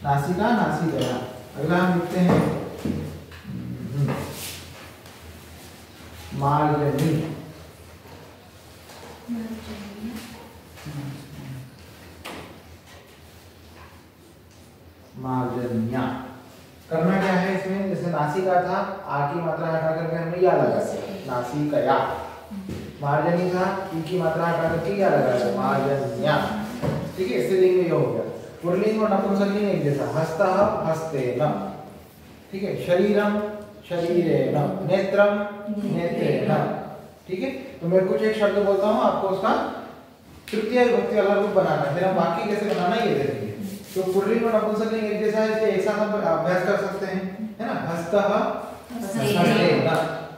नासिका नासिकया। अगला हम लिखते हैं मार्जनी। मार्जनिया। करना क्या है इसमें, जैसे नासिका था, आ की मात्रा हटा करके हमने या लगा नासिकया। मार्जनी था, ई की मात्रा हटा करके या लगा मार्जनिया। ठीक है, इससे लिंग में ये हो गया। पुल्लिंग और नपुंसकलिंग एक जैसा, हस्तः हस्तेन। ठीक है, शरीरम शरीरेण, नेत्रम नेत्रेण। ठीक है, तो मैं कुछ एक शब्द बोलता हूँ, आपको उसका तृतीय विभक्ति वाला रूप बनाना है, फिर हम वाक्य कैसे बनाना ये देखेंगे। तो पुल्लिंग और नपुंसकलिंग एक जैसा है, एक साथ हम अभ्यास कर सकते हैं, है ना। हस्तः हस्तेन,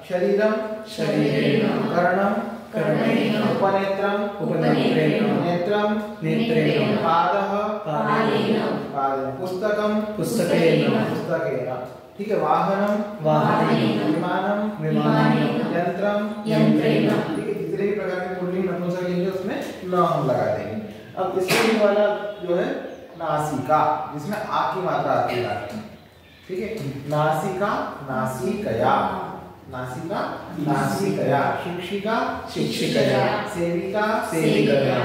शरीरम शरीरेण, कर्णम कर्णेन, उपनेत्रम उपनेत्रेण, नेत्रम नेत्रेण, पादः पादेन पादेन, पुस्तकम पुस्तकेन पुस्तकेन। ठीक है, वाहनम वाहनेन, विमानम विमानेन, यंत्रम यंत्रेण। ठीक है, जितने भी प्रकार के पुल्लिंग नपुंसकलिंग है उसमें न हम लगा देंगे। अब इसमें वाला जो है नासिका, जिसमें आ की मात्रा आती है। ठीक है, नासिका नासिकया, नासिका नासिकया, शिक्षिका शिक्षिकया, सेविका सेविकया,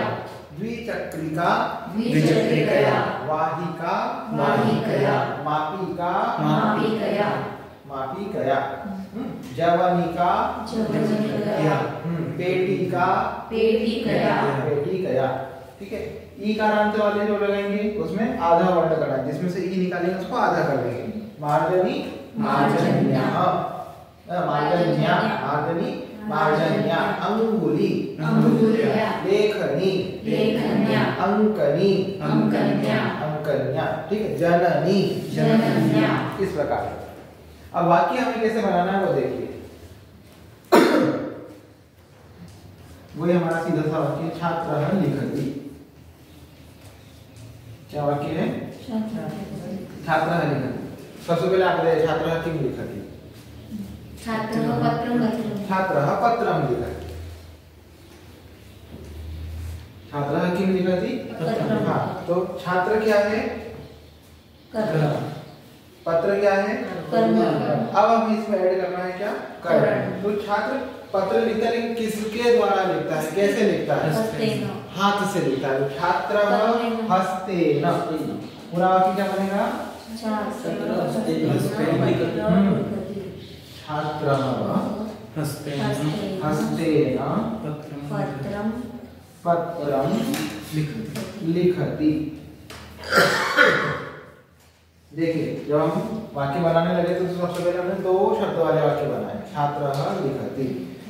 द्विचक्रिका द्विचक्रिकया, वाहिका वाहिकया, मापिका मापिकया मापिकया, जवनिका जवनिकया, पेटिका पेटिकया पेटिकया। ठीक है, ई कारांत वाले जो लगाएंगे उसमें आधा वर्ण करना है, जिसमें से ई निकालेंगे उसको आधा कर देंगे। मार्जनी मार्जन्या, मार्जन्या मार्जनी मार्जन्या, अंगुली अंगुल्या, लेखनी लेखन्या, अंकनी अंकन्या अंकन्या। ठीक है, जननी जनन्या। इस प्रकार अब वाक्य हमें कैसे बनाना है वो देखिए। वही हमारा सीधा सा वाक्य, छात्रः लिखति। क्या वाक्य है, छात्रः लिखति। सबसे पहले आप बताइए छात्रः किम लिखति। छात्रः पत्रं लिखति। छात्रः पत्रं लिखति। छात्रः किम लिखति, पत्रं। हाँ, तो छात्र क्या है, कर्म। पत्र क्या है, कर्म। अब हमें इसमें ऐड करना है क्या, कर्म। तो छात्र पत्र लिखता है, लेकिन किसके द्वारा लिखता है, कैसे लिखता है, हस्तेन, हाथ से लिखता है। छात्रः हस्तेन, पूरा वाक्य क्या बनेगा, छात्रः छात्रः हस्तेन हस्तेन पत्रं पत्रं लिखति। देखिए, जब हम वाक्य बनाने लगे तो सबसे पहले हमने दो शब्द वाले वाक्य बनाए, छात्रः लिखति।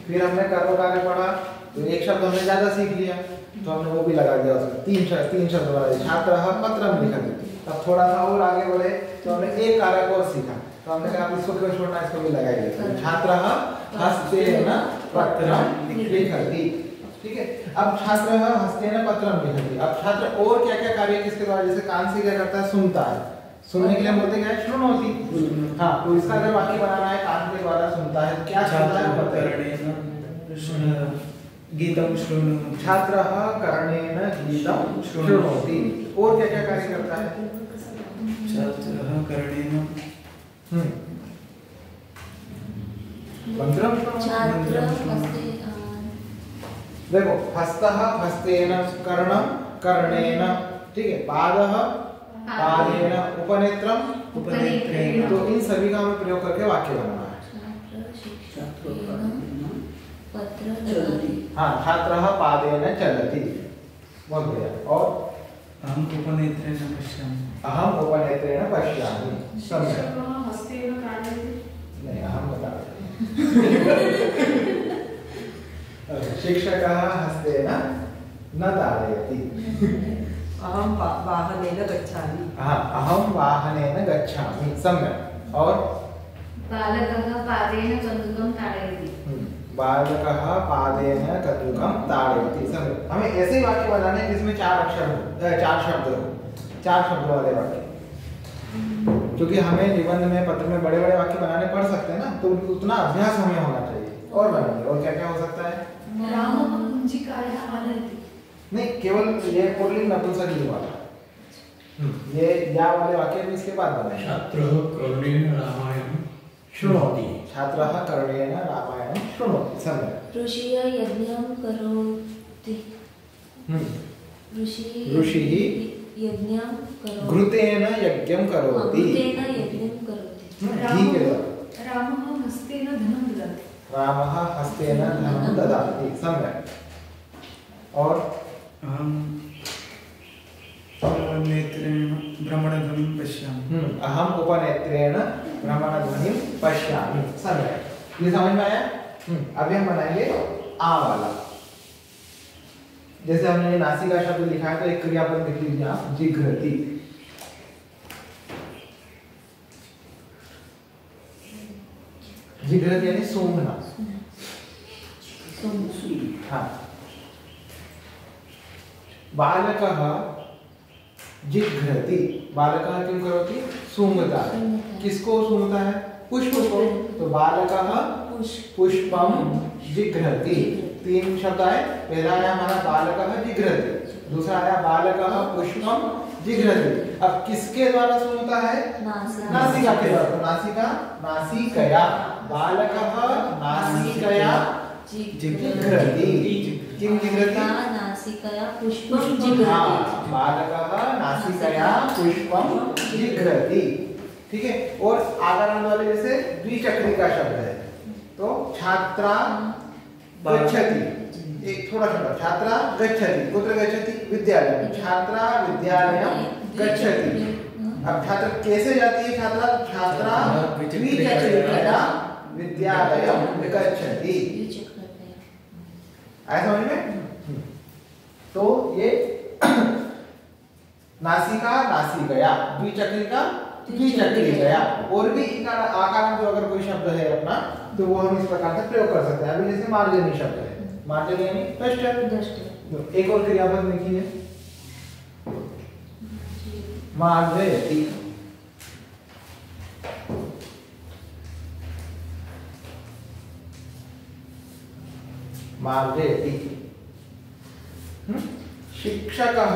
फिर हमने कर्म कार्य पढ़ा, तो एक शब्द हमने ज्यादा सीख लिया, तो हमने वो भी लगा दिया उसमें, तीन शब्द वाले, छात्रः पत्रं लिखति। अब थोड़ा सा और आगे बढ़े तो हमने एक कारक और सीखा, तो हमने कहा इसको क्यों छोड़ना, इसको भी लगाइए। छात्रः हस्तेन पत्रं लिखति। ठीक है, अब छात्रः हस्तेन पत्रं लिखति। अब छात्र और क्या क्या कार्य किसके द्वारा, जैसे कान से क्या करता है, सुनता है, सुनने के लिए बोलते क्या है, शृणोति। हाँ, तो इसका अगर वाक्य बनाना है कान के द्वारा सुनता है, क्या सुनता है, गीतम शृणु, छात्रः कर्णेन गीतम शृणोति। और क्या क्या कार्य करता है, छात्रः कर्णेन मंत्रम। छात्र हस्ते, देखो, हस्तः हस्तेन, कर्णम कर्णेन। ठीक है, पादः पादेन, उपनेत्रम उपनेत्रेण। तो इन सभी का हमें प्रयोग करके वाक्य बनाना है। पत्र चलति। हाँ, छात्रः पादेन चलति, बहुत बढ़िया। और अहम उपनेत्रेण पश्यामि, अहम उपनेत्रेण पश्यामि। सम्यक्। हस्तेन ताडयति। नहीं, अहम बता शिक्षकः हस्तेन न ताडयति। अहं वाहनेन गच्छामि। हाँ, अहम वाहनेन गच्छामि। सम्यक्। और बालकः पादेन कन्दुकं ताडयति। बालकः पादेन कन्दुकं ताडयति। सम्यक्। हमें ऐसे ही वाक्य बनाने हैं जिसमें चार अक्षर हो, चार शब्द हो, चार शब्द वाले वाक्य। क्योंकि हमें निबंध में, पत्र में बड़े बड़े वाक्य बनाने पड़ सकते हैं ना, तो उतना अभ्यास हमें होना चाहिए। और बनाएंगे, और क्या क्या हो सकता है, रामः कुञ्चिकायाः आनयति। नहीं, केवल ये पुल्लिंग नपुंसकलिंग वाला। ये या वाले वाक्य भी इसके बाद बनाए। छात्रः करुणेन रामायणं शृणोति। छात्रः करुणेन रामायणं शृणोति। सम्यक्। ऋषिः यज्ञं करोति। ऋषिः यज्ञं करोति। घृतेन यज्ञं करोति। घृतेन यज्ञं करोति। घी के द्वारा। रामः हस्तेन धनं ददाति। रामः हस्तेन धनं ददाति। सम्यक्। और अहं उपनेत्रेण भ्रमणध्वनिं पश्यामि। अहम उपनेत्रेण भ्रमणध्वनिं पश्यामि। सम्यक्। ये समझ में आया? अभी हम बनाएंगे आ वाला। जैसे हमने नासिका शब्द लिखा है तो एक क्रियापद लिख लीजिए आप, जिघ्रति। जिघ्रति यानी सूंघना। हाँ। बालकः जिघ्रति। बालकः किं करोति? सूंघता है। किसको सूंघता है? पुष्प को। तो बालकः पुष्पम जिघ्रति। तीन शब्द आए। पहला आया हमारा बालकः जिघ्रति, दूसरा आया बालकः पुष्पम जिघ्रति। अब किसके द्वारा सूंघता है? नासिका के द्वारा। तो नासिका नासिकया। बालकः नासिकया जिघ्रति। किं जिघ्रति? नासिकया पुष्पं जिघ्रति। बालकः नासिकया पुष्पम जिघ्रति। ठीक है। और आकारांत वाले जैसे द्विचक्री का शब्द है तो छात्रा गच्छति। एक थोड़ा छोटा। छात्रा गच्छति। कुत्र गच्छति? विद्यालय। छात्रा विद्यालयं गच्छति। अब छात्र कैसे जाती है? छात्रा द्विचक्रिकया विद्यालयं गच्छति। आया समझ में? तो ये नासिका नासिकया, द्विचक्रिका द्विचक्रिकया। और भी आकारांत जो अगर कोई शब्द है अपना तो वो हम इस प्रकार से प्रयोग कर सकते हैं। अभी जैसे मार्जनी शब्द है, मार्जनी यानी डस्टर। एक और क्रियापद लिखिए, मार्जयति। मार्जयति। शिक्षकः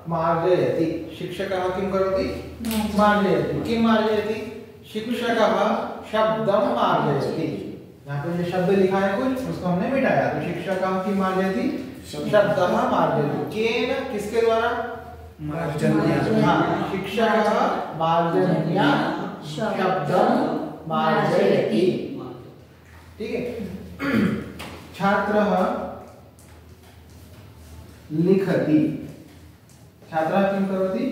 मार्जयति। शिक्षकः किं करोति? मार्जयति। किं मार्जयति? शिक्षकः शब्दं मार्जयति। यहाँ पे जो शब्द लिखा है कुछ उसको हमने मिटाया। तो शिक्षकः किं मार्जयति? शब्दः मार्जयति। केन? किसके द्वारा? मार्जन्या। हाँ, शिक्षकः मार्जन्या शब्दं मार्जयति। ठीक है। छात्रः लिखति। छात्रः किं करोति?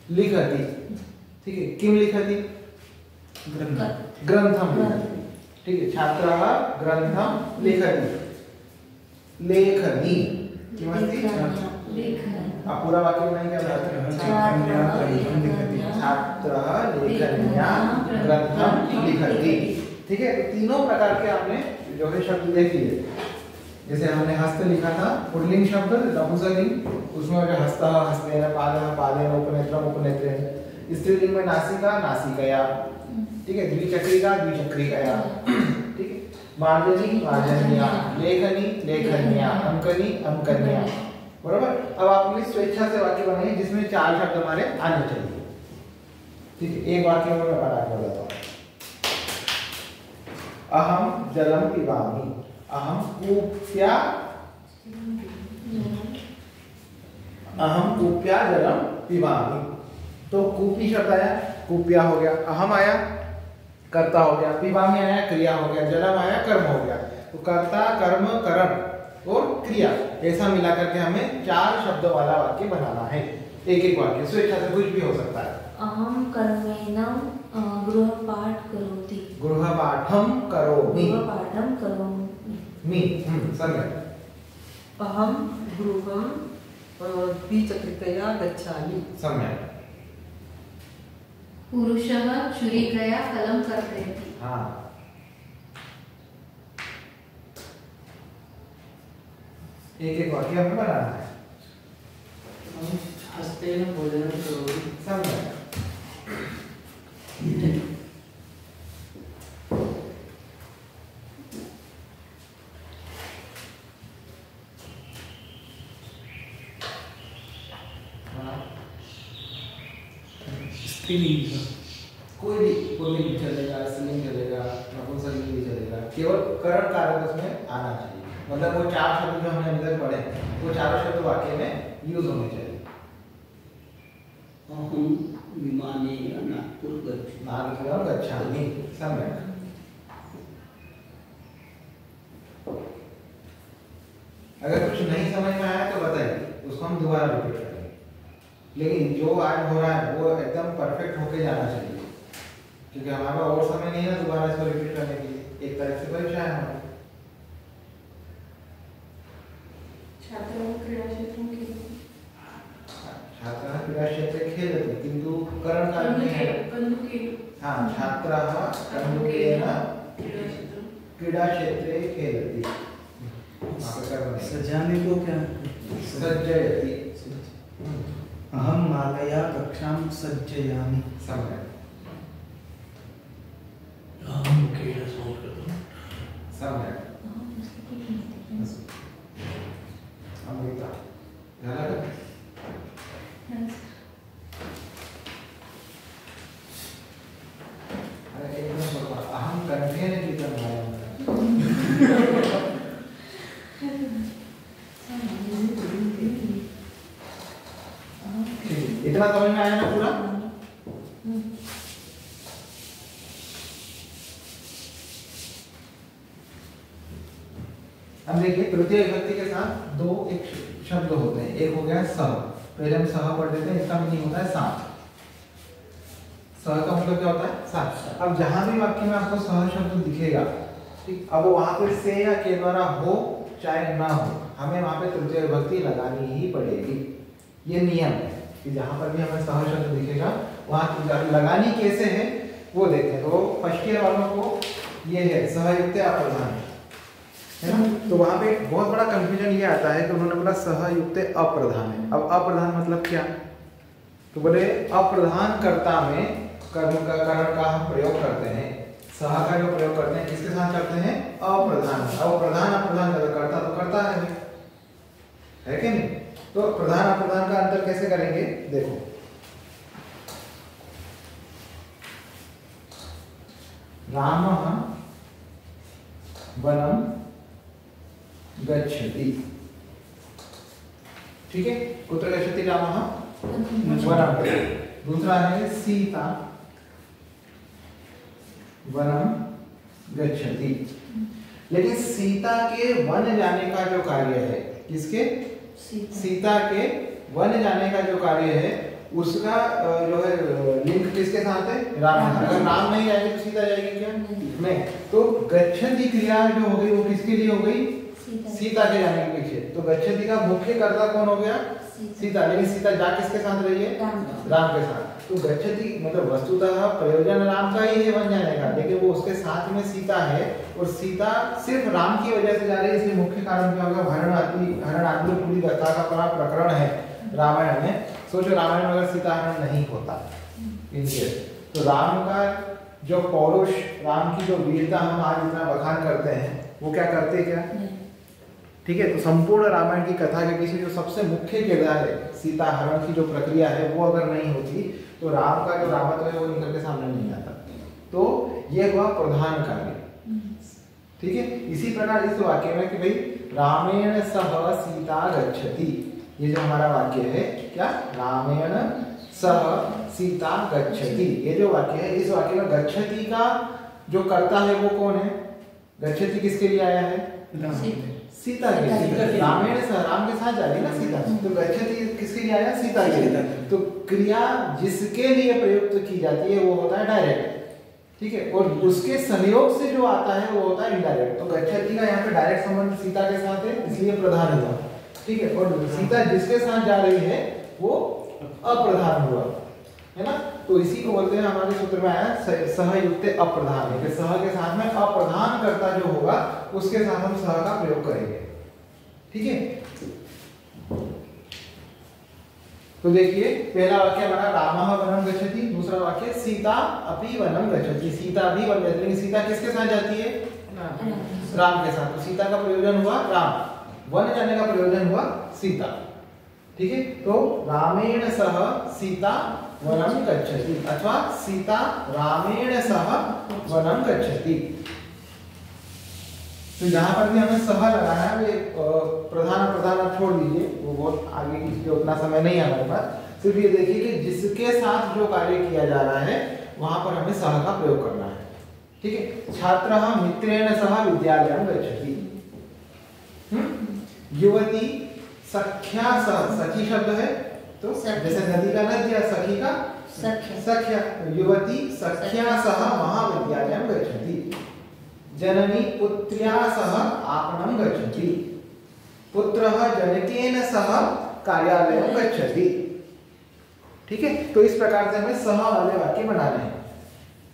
लिखति। ठीक है। किं लिखति? ग्रंथं लिखति। ठीक है। छात्रः ग्रंथं लिखति। लेखनी किमस्ति? पूरा वाक्य बनाएंगे क्या? छात्रः लेखन्या ग्रंथं लिखति। ठीक है। तो तीनों प्रकार के आपने जो है शब्द देख लिए। जैसे हमने हस्त लिखा था, पुल्लिंग शब्द नपुंसकलिंग, उसमें जो हस्तः हस्तेन, पादः पादेन, उपनेत्रम उपनेत्रेण। स्त्रीलिंग में नासिका नासिकया। ठीक है। द्विचक्रिका द्विचक्रिकया। ठीक है। मार्जनी मार्जन्या। लेखनी लेखन्या। अंकनी अंकन्या। बराबर। अब आप अपनी स्वेच्छा से वाक्य बनाइए जिसमें 4 शब्द हमारे आने चाहिए। ठीक है। एक वाक्य में मैं बना के बताता हूँ। अहम जलम पिबामि। अहम कूप्या जलम पिबामि। तो कूपी शब्द आया, कूप्या हो गया, अहम आया कर्ता हो गया, पिबामि आया क्रिया हो गया, जलम आया कर्म हो गया। तो कर्ता कर्म करण और क्रिया ऐसा मिला करके हमें 4 शब्द वाला वाक्य बनाना है। एक एक वाक्य स्वेच्छा से कुछ भी हो सकता है। अहम कर्मेण गृहपाठ करोति। गृहपाठं करोमि। गृहपाठं करोमि। सम्यक्। अहम गृहं द्विचक्रिकया गच्छामि। सम्यक्। पुरुषः छुरिकया फलं कर्तयति। हाँ। एक एक वाक्य हमें बनाना है। हस्तेन भोजनं करोमि। सम्यक्। स्त्रीलिंग का। कोई भी पुल्लिंग चलेगा, स्त्रीलिंग चलेगा, नपुंसकलिंग भी चलेगा, केवल करण कारक उसमें आना चाहिए। मतलब वो चार शब्द जो हमने अभी तक पढ़े वो चारों शब्द वाक्य में यूज होने चाहिए। अहं विमानेन नागपुर गच्छामि। नागपुरं गच्छामि, सम्यक्। अगर कुछ नहीं समझ में आया तो बताइए, उसको हम दोबारा रिपीट करेंगे, लेकिन जो आज हो रहा है वो एकदम परफेक्ट होके जाना चाहिए, क्योंकि हमारे पास और समय नहीं है दोबारा इसको रिपीट करने के लिए। एक तरह से परीक्षा है हमारी। छात्राः क्रीडाक्षेत्रं खेलति। छात्राः क्रीडाक्षेत्रे खेलति, किन्तु करणकारक नहीं है। हाँ, छात्राः कन्दुकेन क्रीडाक्षेत्रे खेलति। सजाने को क्या? सज्जयति। अहं मालया कक्षां सज्जयामि। सम्यक्। अहं मुखेन संस्कृतं। सम्यक्। अमृता झाला का? अरे एकदम बरोबर. अहं कंठेन गीतं गायामि. इतना समझ में आया ना पूरा? अब देखिए तृतीय विभक्ति के साथ दो एक शब्द होते हैं। एक हो गया सह, पहले हम सह पढ़ देते हैं, इसका मीनिंग होता है साथ। सह का मतलब क्या होता है? साथ। अब जहां भी वाक्य में आपको सह शब्द दिखेगा, ठीक, अब वहां पे से या के द्वारा हो चाहे ना हो, हमें वहां पे तृतीय विभक्ति लगानी ही पड़ेगी। ये नियम है कि जहां पर भी हमें सह शब्द दिखेगा वहां लगानी कैसे है वो देखते हैं। तो फर्स्ट ईयर वालों को ये है सहयुक्त अप्रधान, है ना? तो वहां पे बहुत बड़ा कंफ्यूजन ये आता है कि उन्होंने बोला सहयुक्त अप्रधान है। अब अप्रधान मतलब क्या? तो बोले अप्रधान कर्ता में कर्म का करण का हम प्रयोग करते हैं, सह का जो प्रयोग करते हैं किसके साथ करते हैं? अप्रधान। अब प्रधान अप्रधान करता तो करता है कि नहीं? तो प्रधान अप्रधान का अंतर कैसे करेंगे? देखो, रामः वनं गच्छति, ठीक है? कुत्र गच्छति रामः? वनं। दूसरा है सीता वनं गच्छति। लेकिन सीता के वन जाने का जो कार्य है, किसके? सीता के वन जाने का जो कार्य है उसका जो है लिंक किसके साथ है? राम। अगर राम नहीं जाएगी तो सीता जाएगी क्या? नहीं। तो गच्छति क्रिया जो हो गई वो किसके लिए हो गई? सीता के जाने के पीछे। तो गच्छति का मुख्य कर्ता कौन हो गया? सीता। लेकिन सीता जा किसके साथ रही है? राम के साथ। तो गच्छति मतलब वस्तुतः प्रयोजन राम का ही है वन जाने का, लेकिन वो उसके साथ में सीता है और सीता सिर्फ राम की वजह से जा रही है। इसलिए मुख्य कारण क्या होगा? हरणात्मक पूरी कथा का बड़ा प्रकरण है रामायण में। सोचो रामायण में अगर सीता हरण नहीं होता तो राम का जो पौरुष, राम की जो वीरता हम आज इतना बखान करते हैं, वो क्या करते क्या? ठीक है। तो संपूर्ण रामायण की कथा के पीछे जो सबसे मुख्य किरदार है, सीता हरण की जो प्रक्रिया है, वो अगर नहीं होती तो राम का जो रामत्व है वो निकल के सामने नहीं आता। तो ये हुआ प्रधान कार्य, ठीक है। इसी प्रकार इस वाक्य में कि भाई रामेण सह सीता गच्छति, ये जो हमारा वाक्य है क्या? रामेण सह सीता गच्छति, ये जो वाक्य है, इस वाक्य में गच्छति का जो कर्ता है वो कौन है? गच्छति किसके लिए आया है? सीता के लिए। रामेण सह, राम के साथ जा रही है ना सीता। तो गच्छति किसके लिए आया? सीता के लिए। तो क्रिया जिसके लिए प्रयुक्त की जाती है वो होता है डायरेक्ट, ठीक है, और उसके सहयोग से जो आता है वो होता है इनडायरेक्ट। तो गच्छति का यहाँ पे डायरेक्ट संबंध सीता के साथ है, इसलिए प्रधान हुआ, ठीक है। और सीता जिसके साथ जा रही है वो अप्रधान हुआ, है ना। तो इसी को बोलते हैं, हमारे सूत्र में आया सहयुक्त अप्रधान है कि सह के साथ में अप्रधान कर्ता जो होगा उसके साथ हम सह का प्रयोग करेंगे, ठीक है। तो देखिए पहला वाक्य हमारा रामः वनं गच्छति, दूसरा वाक्य सीता अपि वनं गच्छति, सीता भी वन जाती है। सीता किसके साथ जाती है? राम के साथ। तो सीता का प्रयोजन हुआ राम, वन जाने का प्रयोजन हुआ सीता, ठीक है, तो रामेण सह सीता वनं गच्छति अथवा सीता रामेण सह वनं गच्छति। तो यहाँ पर भी हमें सह लगाना है, प्रधान छोड़ दीजिए, वो बहुत आगे की उतना समय नहीं है हमारे पास। सिर्फ ये देखिए कि जिसके साथ जो कार्य किया जा रहा है वहां पर हमें सह का प्रयोग करना है। ठीक है, छात्रः मित्रेण सह विद्यालयं गच्छति। युवती सख्या सह, सखी शब्द है तो जैसे नदी का नद्या, सखी का सख्या, युवती सख्या सह महाविद्यालयं गच्छति। जननी पुत्र्या सह आपणं गच्छति। पुत्रः जनकेन सह कार्यालयं गच्छति। ठीक है, तो इस प्रकार से हमें सह वाले वाक्य बनाने हैं।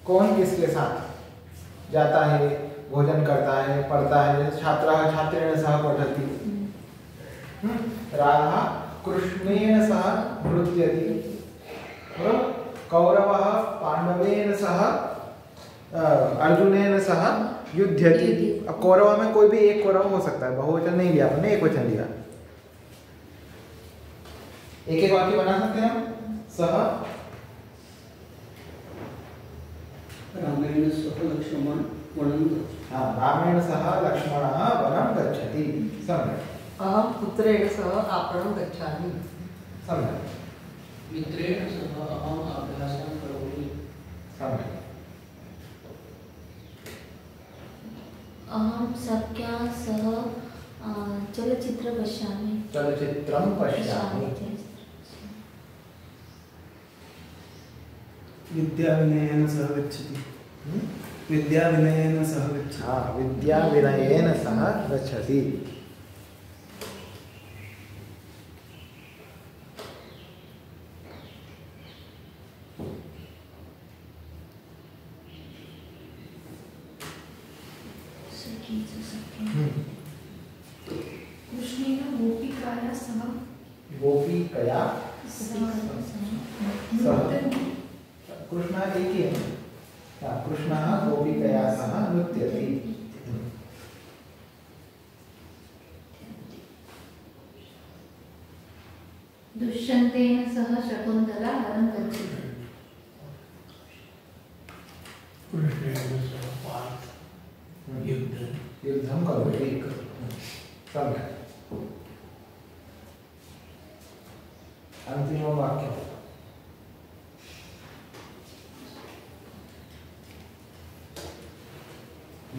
कौन किसके साथ जाता है, भोजन करता है, पढ़ता है। छात्रः छात्रेण सह पठति। राधा कृष्णेन सह नृत्यति। कौरवः पांडवेन सह अर्जुनेन सह युध्यति। अब कौरव में कोई भी एक कौरव हो सकता है, बहुवचन नहीं लिया आपने, एक वचन लिया। एक एक वाक्य बना सकते हैं हम। सह रामेण सह लक्ष्मण वनं गच्छति। हाँ, रामेण सह लक्ष्मणः वनं गच्छति। सम्यक्। अहं पुत्रेण सह आपणं गच्छामि। सम्यक्। मित्रेण सह अहम् अभ्यासं करोमि। सम्यक्। अहं सख्या सह चलचित्र पश्यामि। चलचित्रं पश्यामि। विद्याविनयेन सह गच्छति। विद्याविनयेन सह गच्छति। हाँ, विद्याविनयेन सह गच्छति। कृष्णेन गोपिकाया सह गोपिकया सह। कृष्ण एक ही है। हाँ, कृष्णः गोपिकया सह नृत्यति। दुष्यन्तेन सह शकुन्तला वनं गच्छति। कृष्णेन सह पार्थ युद्धं करोति। सम्यक्। अंतिमं वाक्यं।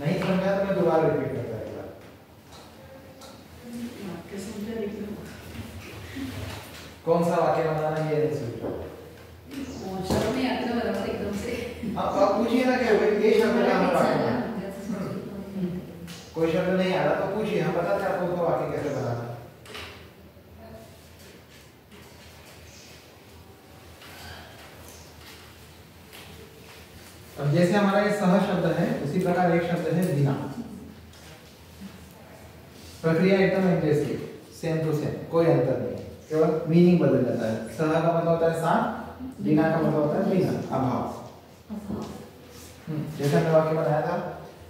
नहीं समझा तो मैं दोबारा रिपीट करता हूँ एक बार। वाक्य समझा नहीं। कौन सा वाक्य बनाना ये नहीं सोच रहा। शब्द नहीं आता बराबर एकदम से। आप पूछिए ना क्या ये शब्द का हम वाक्य कोई शब्द नहीं आ रहा तो पूछिए, हम बताते हैं आपको उसका वाक्य कैसे बनाना। अब जैसे हमारा ये सह शब्द है उसी प्रकार एक शब्द है बिना। प्रक्रिया एकदम एक जैसी, सेम टू सेम, कोई अंतर नहीं, केवल मीनिंग बदल जाता है। सह का मतलब होता है साथ, बिना का मतलब होता है बिना, अभाव। जैसे हमने वाक्य बनाया था,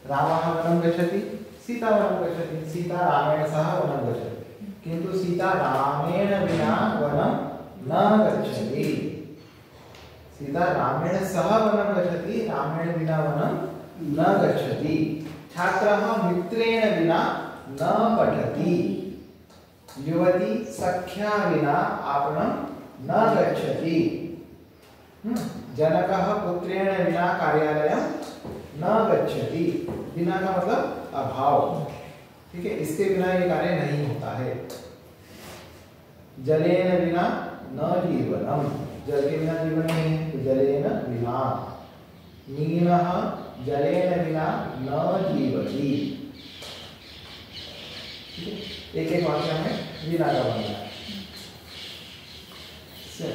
रामः वनं गच्छति, सीता वनं गच्छति। सीता रामेण सह वनं गच्छति, किंतु सीता रामेण विना वनं न गच्छति। सीता रामेण सह वनं गच्छति, रामेण विना वनं न गच्छति। छात्रः मित्रेण विना न पठति। युवती सख्या विना आपणं न गच्छति। जनकः पुत्रेण विना कार्यालयं न गच्छति। बिना का मतलब अभाव, ठीक है, इसके बिना ये कार्य नहीं होता है। जलेन बिना न जीवनम, जल के बिना जीवन नहीं है, तो जलेन बिना। मीनः जलेन बिना न जीवति। एक एक वाक्य में बिना का बनना है।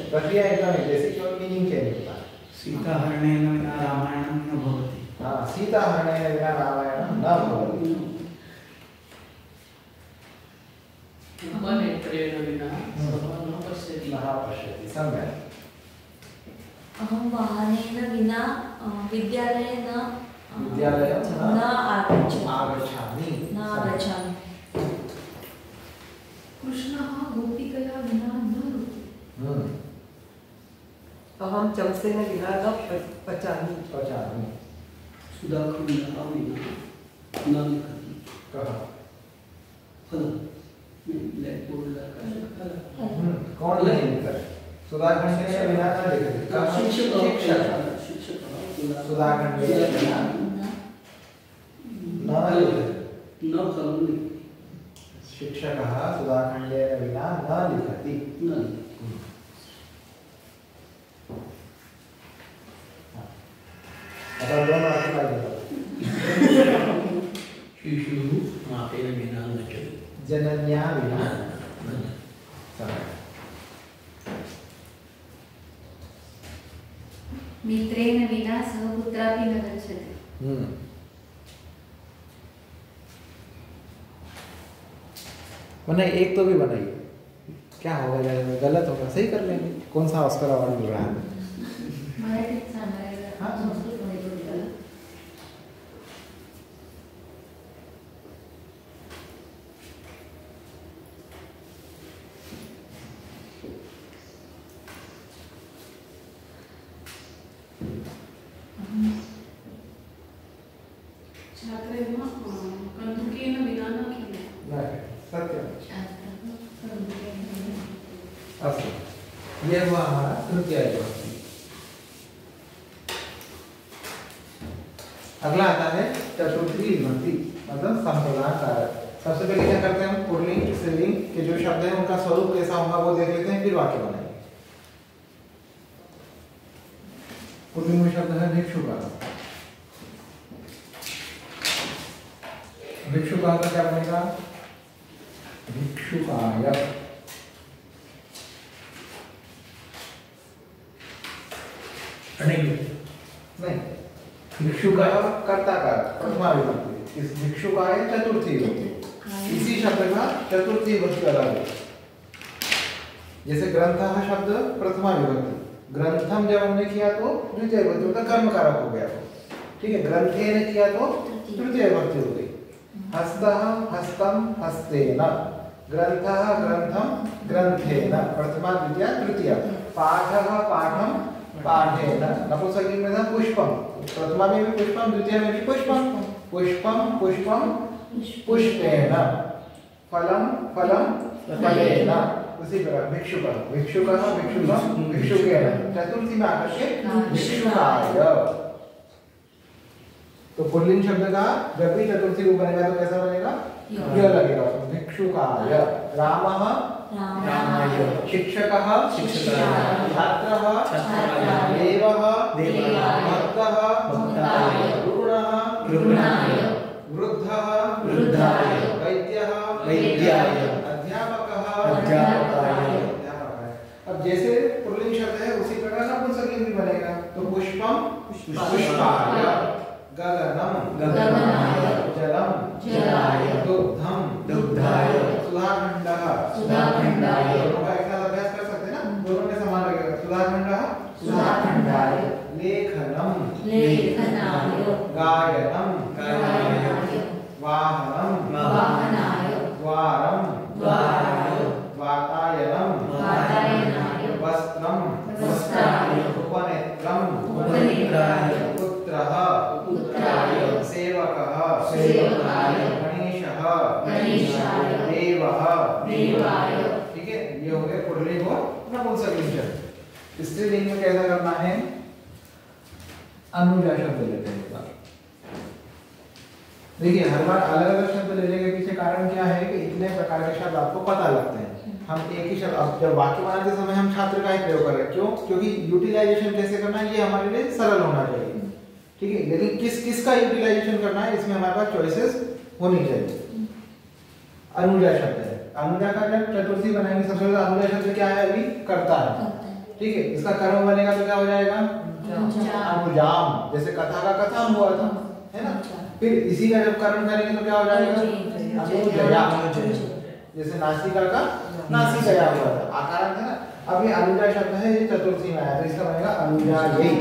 प्रक्रिया एकदम है जैसे केवल मीनिंग चेंज होता है। सीता हरणेन विना रामायणं न भवति। हाँ, सीता हरणेन विना रामायणं न भवति। नेत्रेण विना सः न पश्यति। न पश्यति। सम्यक्। अहं वाहनेन विना विद्यालये विद्यालयं न आगच्छामि। आगच्छामि। न आगच्छामि। कृष्णः गोपिकया विना न चमसेन विना न पचामि। पचामि। सुधाखण्डः विना न लिखति। कहा? फल ब्लैक बोर्ड लगा कौन नहीं लिखता है? सुधाखंड के बिना न लिखते। कहा? शिक्षक सुधाखंड के बिना न लिखते। न फलं लिखति। शिक्षकः सुधाखण्डेन विना न लिखति। न अतः दोनों आपको लग शिशुः मातेन विना न चलति। जनन्या विना मित्रेण विना सह कुत्रापि न गच्छति। मैंने एक तो भी बनाई, क्या होगा यार, गलत होगा, सही कर लेंगे। कौन सा ऑस्कर अवार्ड मिल रहा है? मराठीत सांगायला हाँ. संस्कृतमध्ये बोलायला. छात्रेण कन्दुकेन विना न खेलति। नहीं, सत्यम। शास्त्रं अस्तु, ये हुआ हमारा तृतीय विभक्ति। अगला आता है चतुर्थी विभक्ति, मतलब संप्रदान कारक। सबसे पहले क्या करते हैं हम? पुल्लिंग स्त्रीलिंग के जो शब्द हैं उनका स्वरूप कैसा होगा वो देख लेते हैं, फिर वाक्य बनाएंगे। पुल्लिंग में शब्द है भिक्षुक। भिक्षुक का क्या बनेगा? भिक्षुकाय। नहीं, भिक्षुकाय कर्ता का प्रथमा विभक्ति, इस भिक्षुकाय चतुर्थी विभक्ति। इसी शब्द का चतुर्थी विभक्ति अलग है। जैसे ग्रंथः शब्द प्रथमा विभक्ति, ग्रंथम जब हमने किया तो द्वितीय विभक्ति, मतलब कर्म कारक हो गया। ठीक है, ग्रंथेन किया तो तृतीय विभक्ति हो गई। हस्तः हस्तम हस्तेन, ग्रंथः ग्रंथम ग्रंथेन, प्रथमा द्वितीया तृतीया। पाठः पाठम पाठेन, नपुंसकलिंग में था पुष्पम, प्रथमा में भी पुष्पम, द्वितीय में भी पुष्पम। पुष्पम पुष्पम पुष्पेन, फलम फलम फलेन। उसी प्रकार भिक्षुकः भिक्षुकः भिक्षुकम भिक्षुकेन, चतुर्थी में आकर के भिक्षुकाय। तो पुल्लिंग शब्द का जब भी चतुर्थी रूप बनेगा तो कैसा बनेगा? य लगेगा उसमें, भिक्षुकाय। रामः रामाय, शिक्षकः शिक्षकाय, छात्रः छात्राय, देवः देवाय, भक्तः भक्ताय, रुग्णः रुग्णाय, वृद्धः वृद्धाय, वैद्यः वैद्याय, अध्यापकः अध्यापकाय। अब जैसे पुल्लिंग शब्द है उसी प्रकार नपुंसकलिंग भी बनेगा। तो पुष्पम पुष्पाय, गगनम गगनाय, जलम जलाय, दुग्धम दुग्धाय, सुधाखंडः सुधाखंडाय, दोनों का एक साथ अभ्यास कर सकते हैं ना, दोनों में समान लगेगा। सुधाखंडः सुधाखंडाय, लेखनम लेखनाय, गायनम गायनाय, वाहनम वाहनाय, द्वारम द्वाराय, वातायनम वातायनाय, वस्त्रम वस्त्राय, उपनेत्रम उपनेत्राय, पुत्रः पुत्राय, सेवकः सेवकाय, गणेशः गणेशाय, देवः देवाय। ठीक है, ये हो गए पुल्लिंग और नपुंसकलिंग शब्द। स्त्रीलिंग में कैसा करना है? अनुजा शब्द लेते हैं। देखिए हर बार अलग अलग शब्द लेने के पीछे कारण क्या है कि इतने प्रकार के शब्द आपको पता लगते हैं। हम एक ही शब्द, अब जब वाक्य बनाते समय हम छात्र का ही प्रयोग कर रहे हैं, क्यों? क्योंकि यूटिलाइजेशन कैसे करना है ये हमारे लिए सरल होना चाहिए। ठीक है, लेकिन किस का यूटिलाइजेशन करना है इसमें हमारे पास चॉइसेस होनी चाहिए। अनुजा शब्द है, अनुजा का जब चतुर्थी बनाएंगे सबसे पहले अनुजा शब्द क्या है? अभी करता है। ठीक है, इसका कर्म बनेगा तो क्या हो जाएगा? अनुजाम, जैसे कथा का कथाम हुआ था, है ना? फिर इसी का जब कर्म करेंगे तो क्या हो जाएगा? अनुजया, जैसे नासिका का नासिकया हुआ था, आकार था ना। अब ये अनुजा शब्द है, ये चतुर्थी में आया तो इसका बनेगा अनुजायै।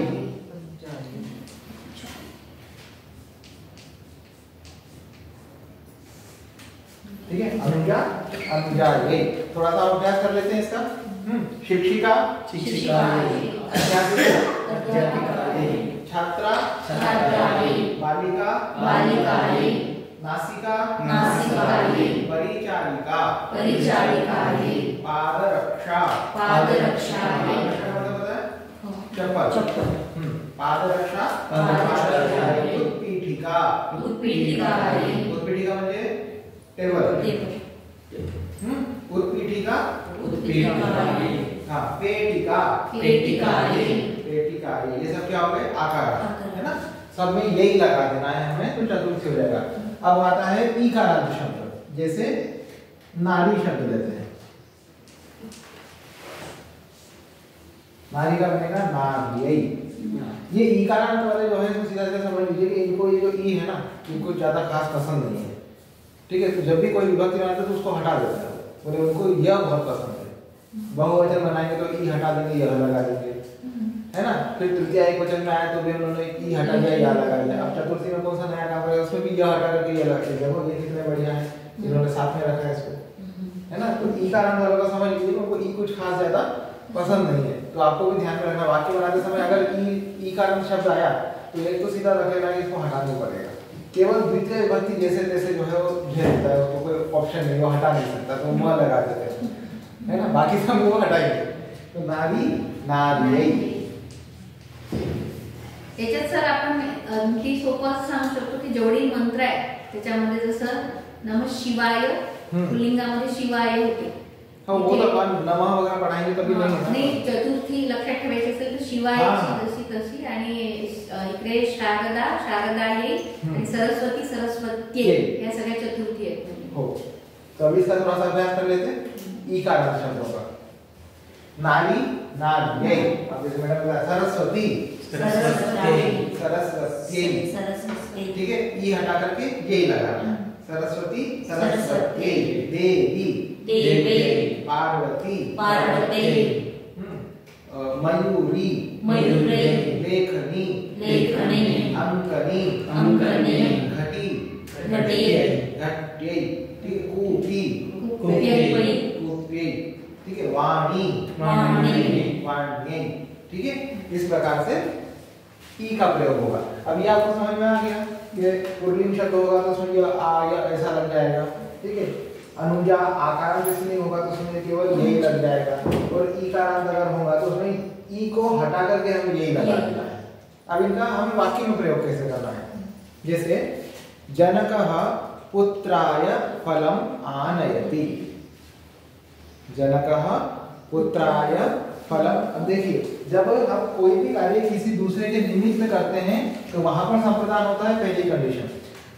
ठीक है, अनुजा अनुजाये। थोड़ा सा अभ्यास कर लेते हैं इसका। शिक्षिका शिक्षिकाये अध्यापिका अध्यापिकाये छात्रा छात्राये बालिका बालिकाये नासिका नासिकाये परिचारिका परिचारिकाये पादरक्षा पादरक्षाये पादरक्षा मतलब पता है? चप्पल। पादरक्षा पादरक्षाये उत्पीठिका उत्पीठिकाये उत्पीठिका म्हणजे टेबल। उत्पीठिका उत्पीठिकाये हाँ पेटिका पेटिकाये पेटिकाये ये सब क्या हो गए आकार, है ना। सब में यही लगा देना है हमें तो चतुर्थी हो जाएगा। अब आता है ईकारांत शब्द, जैसे नारी शब्द लेते हैं। नारी का बनेगा नार्यई। ये ईकारांत वाले जो है इसको सीधा सीधा समझ लीजिए कि इनको ये जो ई है ना इनको ज्यादा खास पसंद नहीं है, ठीक है। तो जब भी कोई विभक्ति बनाते हैं तो उसको हटा देता है, बोले उनको यह बहुत पसंद है। बहुवचन बनाएंगे तो ई हटा देंगे यह लगा देंगे, है ना। फिर तृतीय एक वचन में आया तो भी उन्होंने ई हटा दिया या लगा दिया। अब चतुर्थी में कौन सा नया काम करेगा उसमें भी यह हटा करके ये लगा दिया। देखो ये कितने बढ़िया है, इन्होंने साथ में रखा है इसको, है ना। तो ईकारांत वालों का समझ लीजिए उनको ई कुछ खास ज्यादा पसंद नहीं है। तो आपको भी ध्यान में रखना वाक्य बनाते समय अगर ईकारांत शब्द आया तो एक तो सीधा रखेगा कि इसको हटाना पड़ेगा। केवल द्वितीय विभक्ति जैसे जैसे जो है वो झेलता है, उसको कोई ऑप्शन नहीं, वो हटा नहीं सकता, तो मुंह लगा देते हैं, है ना। बाकी सब वो हटाएंगे। तो नारी नार्यई। याच्यात सर आपण आणखी सोपं असं सांगू शकतो की जेवढी मंत्र आहे त्याच्यामध्ये जसं नमः शिवाय पुल्लिंगामध्ये शिवाय होते। हाँ वो तो अपन नमः वगैरह पढ़ाएंगे तभी नहीं होगा। नाही चतुर्थी लक्षात ठेवायची असेल तर शिवायची जशी तशी आणि इकडे शारदा शारदाये आणि सरस्वती सरस्वत्ये या सगळ्या चतुर्थी आहेत। हो तो अभी इसका थोड़ा सा अभ्यास कर लेते हैं ईकारांत शब्दों का। नारी नार्यई, अब जैसे मैंने बताया सरस्वती सरस्वती सरस्वती, सरस्वती ठीक है। ई हटा करके यही लगाना है। सरस्वती सरस्वती देवी देवी पार्वती पार्वती मयूरी मयूरी लेखनी लेखनी अंकनी अंकनी घटी घटी घट्यै, ठीक है। कूपी कुप्यई कूप्यै, ठीक है। वाणी वाणी वाण्यै, ठीक है। इस प्रकार से ई का प्रयोग होगा। अब ये आपको समझ में आ गया। ये पुल्लिंग शब्द होगा तो उसमें ये आ या ऐसा लग जाएगा, ठीक है। अनुजा आकारांत इसलिए होगा तो उसमें केवल यही लग जाएगा, और ईकारांत अगर होगा तो उसमें ई को हटा करके हमें यही लगा देना है। अब इनका हमें वाक्य में प्रयोग कैसे करना है, जैसे जनकः पुत्राय फलम आनयति। जनकः पुत्राय फलम। अब देखिए जब हम कोई भी कार्य किसी दूसरे के निमित्त में करते हैं तो वहां पर संप्रदान होता है, पहली कंडीशन।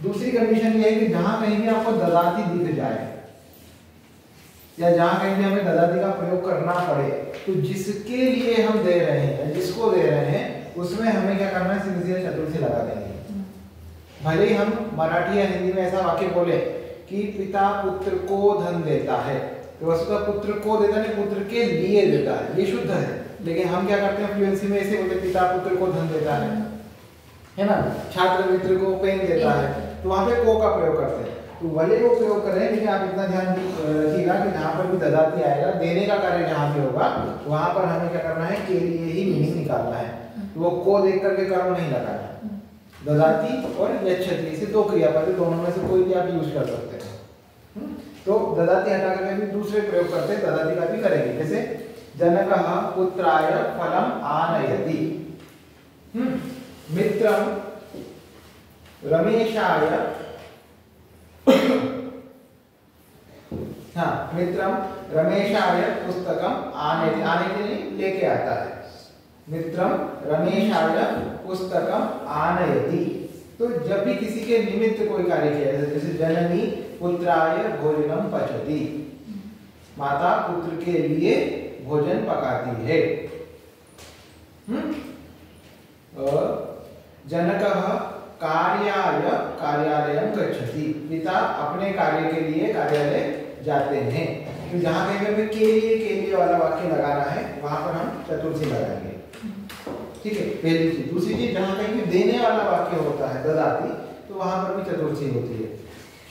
दूसरी कंडीशन ये है कि जहां कहीं भी आपको ददाती दिख जाए या जहां कहीं भी हमें ददाती का प्रयोग करना पड़े तो जिसके लिए हम दे रहे हैं, जिसको दे रहे हैं, उसमें हमें क्या करना है, सीधे सीधे चतुर्थी लगा देंगे। भले ही हम मराठी या हिंदी में ऐसा वाक्य बोले कि पिता पुत्र को धन देता है, तो वस्तुतः पुत्र को देता नहीं, पुत्र के लिए देता है, ये शुद्ध है। लेकिन हम क्या करते हैं फ्लुएंसी में ऐसे बोलते पिता पुत्र को धन देता है ना। छात्र मित्र को पेन देता है, तो वहां पे को का प्रयोग करते हैं। तो भले वो प्रयोग कर रहे हैं, लेकिन आप इतना ध्यान रखिएगा कि जहां पर भी ददाती आएगा, देने का कार्य जहां पे होगा वहां पर हमें क्या करना है, के लिए ही मीनिंग निकालना है। तो वो को देख करके कर्म नहीं लगाना। ददाती और यच्छति से दो क्रियापद, दोनों में से कोई भी आप यूज कर सकते हैं। तो ददाती हटा करके भी दूसरे प्रयोग करते हैं, ददाती का भी करेंगे। जैसे जनकः पुत्राय फलम आनयति, मित्रम रमेशाय हाँ मित्रम रमेशाय पुस्तकम आनयति, आनयति लेके आता है। मित्रम रमेशाय पुस्तकम आनयति। तो जब भी किसी के निमित्त कोई कार्य किया जाए, जैसे जननी पुत्राय भोजनम पचति, माता पुत्र के लिए भोजन पकाती है। जनकः कार्याय कार्यालयं गच्छति, पिता अपने कार्य के लिए कार्यालय जाते हैं। तो जहां कहीं पे के लिए वाला वाक्य लगाना है वहां पर हम चतुर्थी लगाएंगे, ठीक है। पहली चीज। दूसरी चीज, जहां कहीं भी देने वाला वाक्य होता है ददाती, तो वहां पर भी चतुर्थी होती है।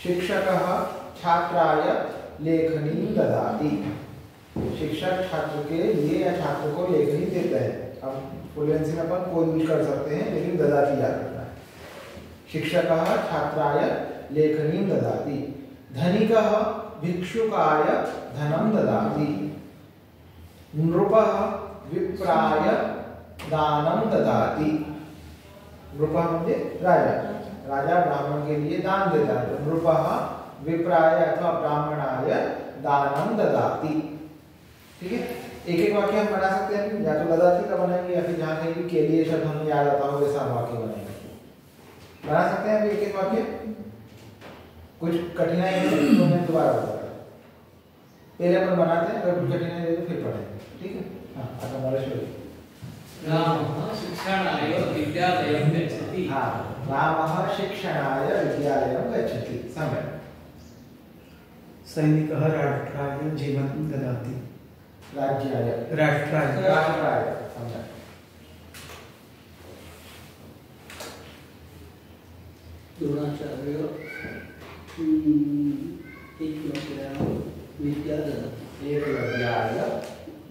शिक्षकः छात्राय लेखनी ददाति। शिक्षक छात्र के लिए या छात्र को लेखनी देता है। अब फ्लुएंसी में अपन कोई यूज कर सकते हैं, लेकिन ददाति याद रखना है। शिक्षकः छात्राय लेखनीं ददाति। धनिकः भिक्षुकाय धनं ददाति। नृपः विप्राय दानं ददाति। नृपः म्हणजे राजा, राजा ब्राह्मण के लिए दान देता है। तो नृपः विप्राय अथवा ब्राह्मणाय दानं ददाति। ठीक है, एक एक वाक्य हम बना सकते हैं, या तो ददाति का बनाएंगे या फिर जहाँ कहीं भी के लिए शब्द हमें याद आता हो वैसा वाक्य बनाएंगे। बना सकते हैं अभी एक एक वाक्य। कुछ कठिनाई है तो मैं दोबारा बताऊंगा, पहले अपन बनाते हैं, अगर कुछ कठिनाई है तो फिर पढ़ेंगे। ठीक है, हाँ आता मरेश्वरी। रामः शिक्षणाय विद्यालयं गच्छति। हाँ, रामः शिक्षणाय विद्यालयं गच्छति। सम्यक्। सैनिकः राष्ट्राय जीवनं ददाति। राज्याय राष्ट्राय राष्ट्राय। सम्यक्। द्रोणाचार्य एकलव्याय विद्या ददाति। एकलव्याय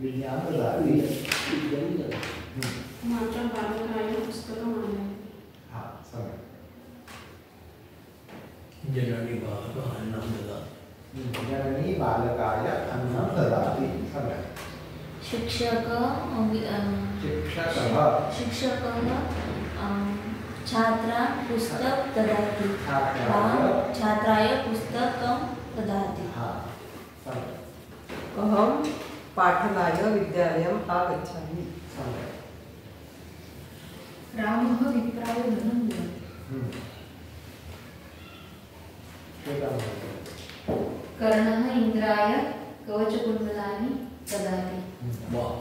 विज्ञान ददाति। विद्यां ददाति। माझ्या बालकाय पुस्तकं आणायला. हाँ, सम्यक्। जननी बालकः अन्नं ददाति। जननी बालकाय अन्नं ददाति। सम्यक्। शिक्षकः छात्रा पुस्तक ददाति। छात्राय पुस्तकं ददाति। हाँ, सम्यक्। अहं पाठनाय विद्यालयम् आगच्छामि। सम्यक्। रामः विप्राय धनं ददाति। कर्णः इन्द्राय कवचकुण्डलानि ददाति। वाह।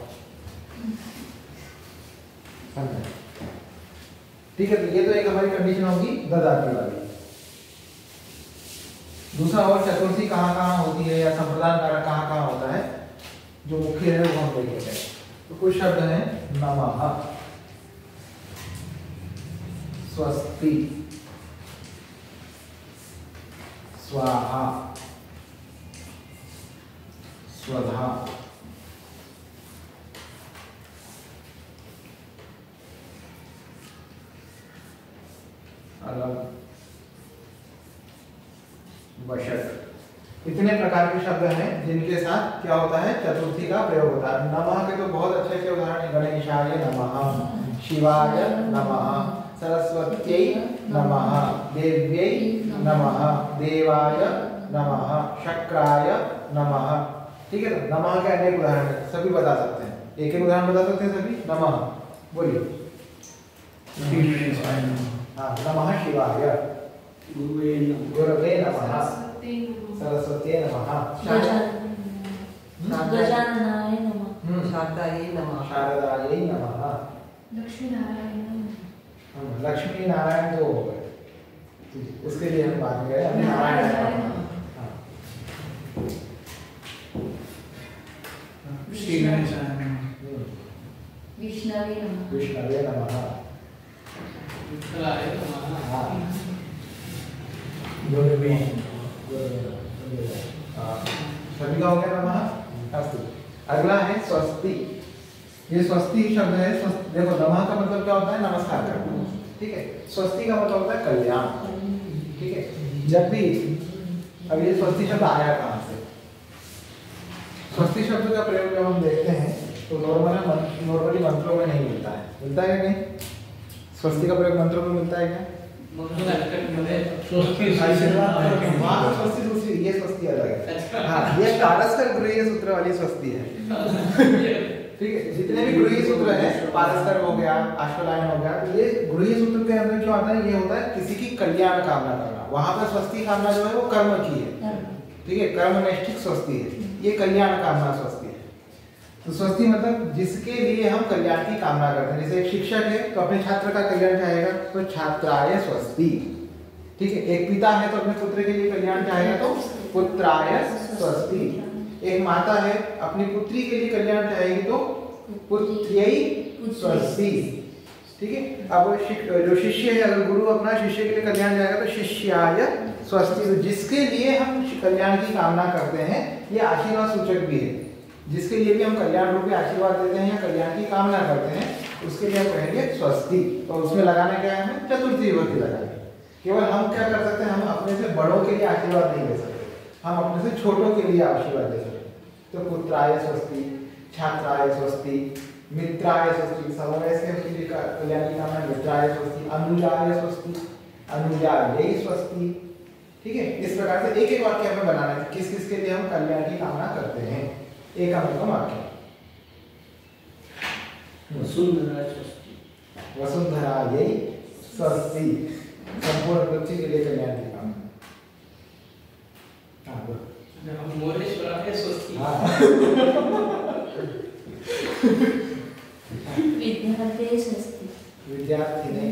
सम्यक्। ठीक है, तो ये तो एक हमारी कंडीशन होगी ददाति वाली। दूसरा और चतुर्थी कहाँ कहाँ होती है या संप्रदान कारक कहाँ कहाँ होता है, जो मुख्य है वो हम देखेंगे। तो कुछ शब्द हैं नमः, स्वस्ति, स्वाहा, स्वधा, अलग, वशक। इतने प्रकार के शब्द हैं जिनके साथ क्या होता है, चतुर्थी का प्रयोग होता है। नमः के तो बहुत अच्छे अच्छे उदाहरण हैं। गणेशाय नमः, शिवाय नमः, सरस्वत्यै नमः, देव्यै नमः, देवाय नमः, शक्राय नमः। ठीक है, तो नमः के अनेक उदाहरण हैं, सभी बता सकते हैं। एक एक उदाहरण बता सकते हैं सभी। नमः बोलिए। हाँ, नमः शिवाय, गुरुवे नमः, गुरवे नमः, सरस्वती नमः. सरस्वत्यै नमः, गजाननाय नमः। शारदायै नमः। शारदायै नमः, लक्ष्मीनारायण नमः। लक्ष्मी नारायण तो हो गए, उसके लिए हम बात करें। हमने नारायण हाँ। श्री गणेशाय नमः। विष्णवे नमः। विष्णवे नमः। विठ्ठलाय नमः, हाँ, गुरवे सभी का हो गया नमः। अस्तु, अगला है स्वस्ति। ये स्वस्ति शब्द है। देखो, नमः का मतलब क्या होता है, नमस्कार करना। ठीक है, स्वस्ति का मतलब होता है कल्याण। ठीक है, जब भी अब ये स्वस्ति शब्द आया कहाँ से, स्वस्ति शब्द का प्रयोग जब हम देखते हैं तो नॉर्मली मंत्रों में नहीं मिलता है। मिलता है क्या नहीं? स्वस्ति का प्रयोग मंत्रों में मिलता है क्या? वहाँ तो स्वस्ति दूसरी, ये स्वस्ति अलग है। हाँ, ये पारस्पर गृह्य सूत्र वाली स्वस्ति है। ठीक है, जितने भी गृह्य सूत्र हैं, पारस्पर हो गया, आश्वलायन हो गया, तो ये गृह्य सूत्र के अंदर क्या होता है, ये होता है किसी की कल्याण कामना करना। वहां पर स्वस्ति कामना जो है वो कर्म की है। ठीक है, कर्मनिष्ठिक स्वस्ति है, ये कल्याण कामना स्वस्ति है। तो स्वस्ति मतलब जिसके लिए हम कल्याण की कामना करते हैं। जैसे एक शिक्षक है तो अपने छात्र का कल्याण चाहेगा, तो छात्राय स्वस्ति। ठीक है, एक पिता है तो अपने पुत्र के लिए कल्याण चाहेगा, तो पुत्राय स्वस्ति। एक माता है अपनी पुत्री के लिए कल्याण चाहेगी, तो पुत्र्यै स्वस्ति। ठीक है। अब जो शिष्य है, अगर गुरु अपना शिष्य के लिए कल्याण जाएगा तो शिष्याय स्वस्ति, तो जिसके लिए हम कल्याण की कामना करते हैं ये आशीर्वाद सूचक भी है। जिसके लिए भी हम कल्याण रूपी आशीर्वाद देते हैं या कल्याण की कामना करते हैं उसके लिए हम कहेंगे स्वस्ति। तो उसमें लगाना क्या है, हमें चतुर्थी विभक्ति लगानी। केवल हम क्या कर सकते हैं, हम अपने से बड़ों के लिए आशीर्वाद नहीं दे सकते, हम अपने से छोटों के लिए आशीर्वाद दे सकते। तो पुत्राय स्वस्ति, छात्राय स्वस्ति, मित्राय स्वस्ति, समवयस्क के लिए कल्याण की कामना मित्राय स्वस्ति, अनुजाय स्वस्ति, अनुजायै स्वस्ति। ठीक है, इस प्रकार से एक एक वाक्य हमें बनाना है किस किस के लिए हम कल्याण की कामना करते हैं। एक हम वाक्य वसुंधरा स्वस्ति, वसुंधरायै स्वस्ति, संपूर्ण पृथ्वी के लिए कल्याण की कामना। हाँ बोलो। मोरेश्वराय स्वस्ति, विद्यार्थी स्वस्ति, विद्यार्थी ने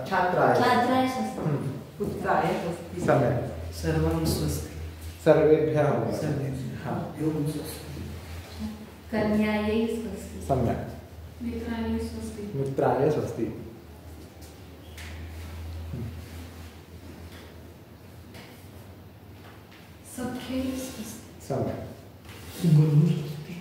छात्राय छात्राय स्वस्ति, पुत्राय स्वस्ति, समय सर्वं स्वस्ति, सर्वेभ्यः होगा। सर्वेभ्यः। हाँ एवं स्वस्ति, कन्यायै स्वस्ति, सम्यक, मित्राय स्वस्ति, मित्राय स्वस्ति, सख्यै स्वस्ति, सम्यक, गुरु स्वस्ति,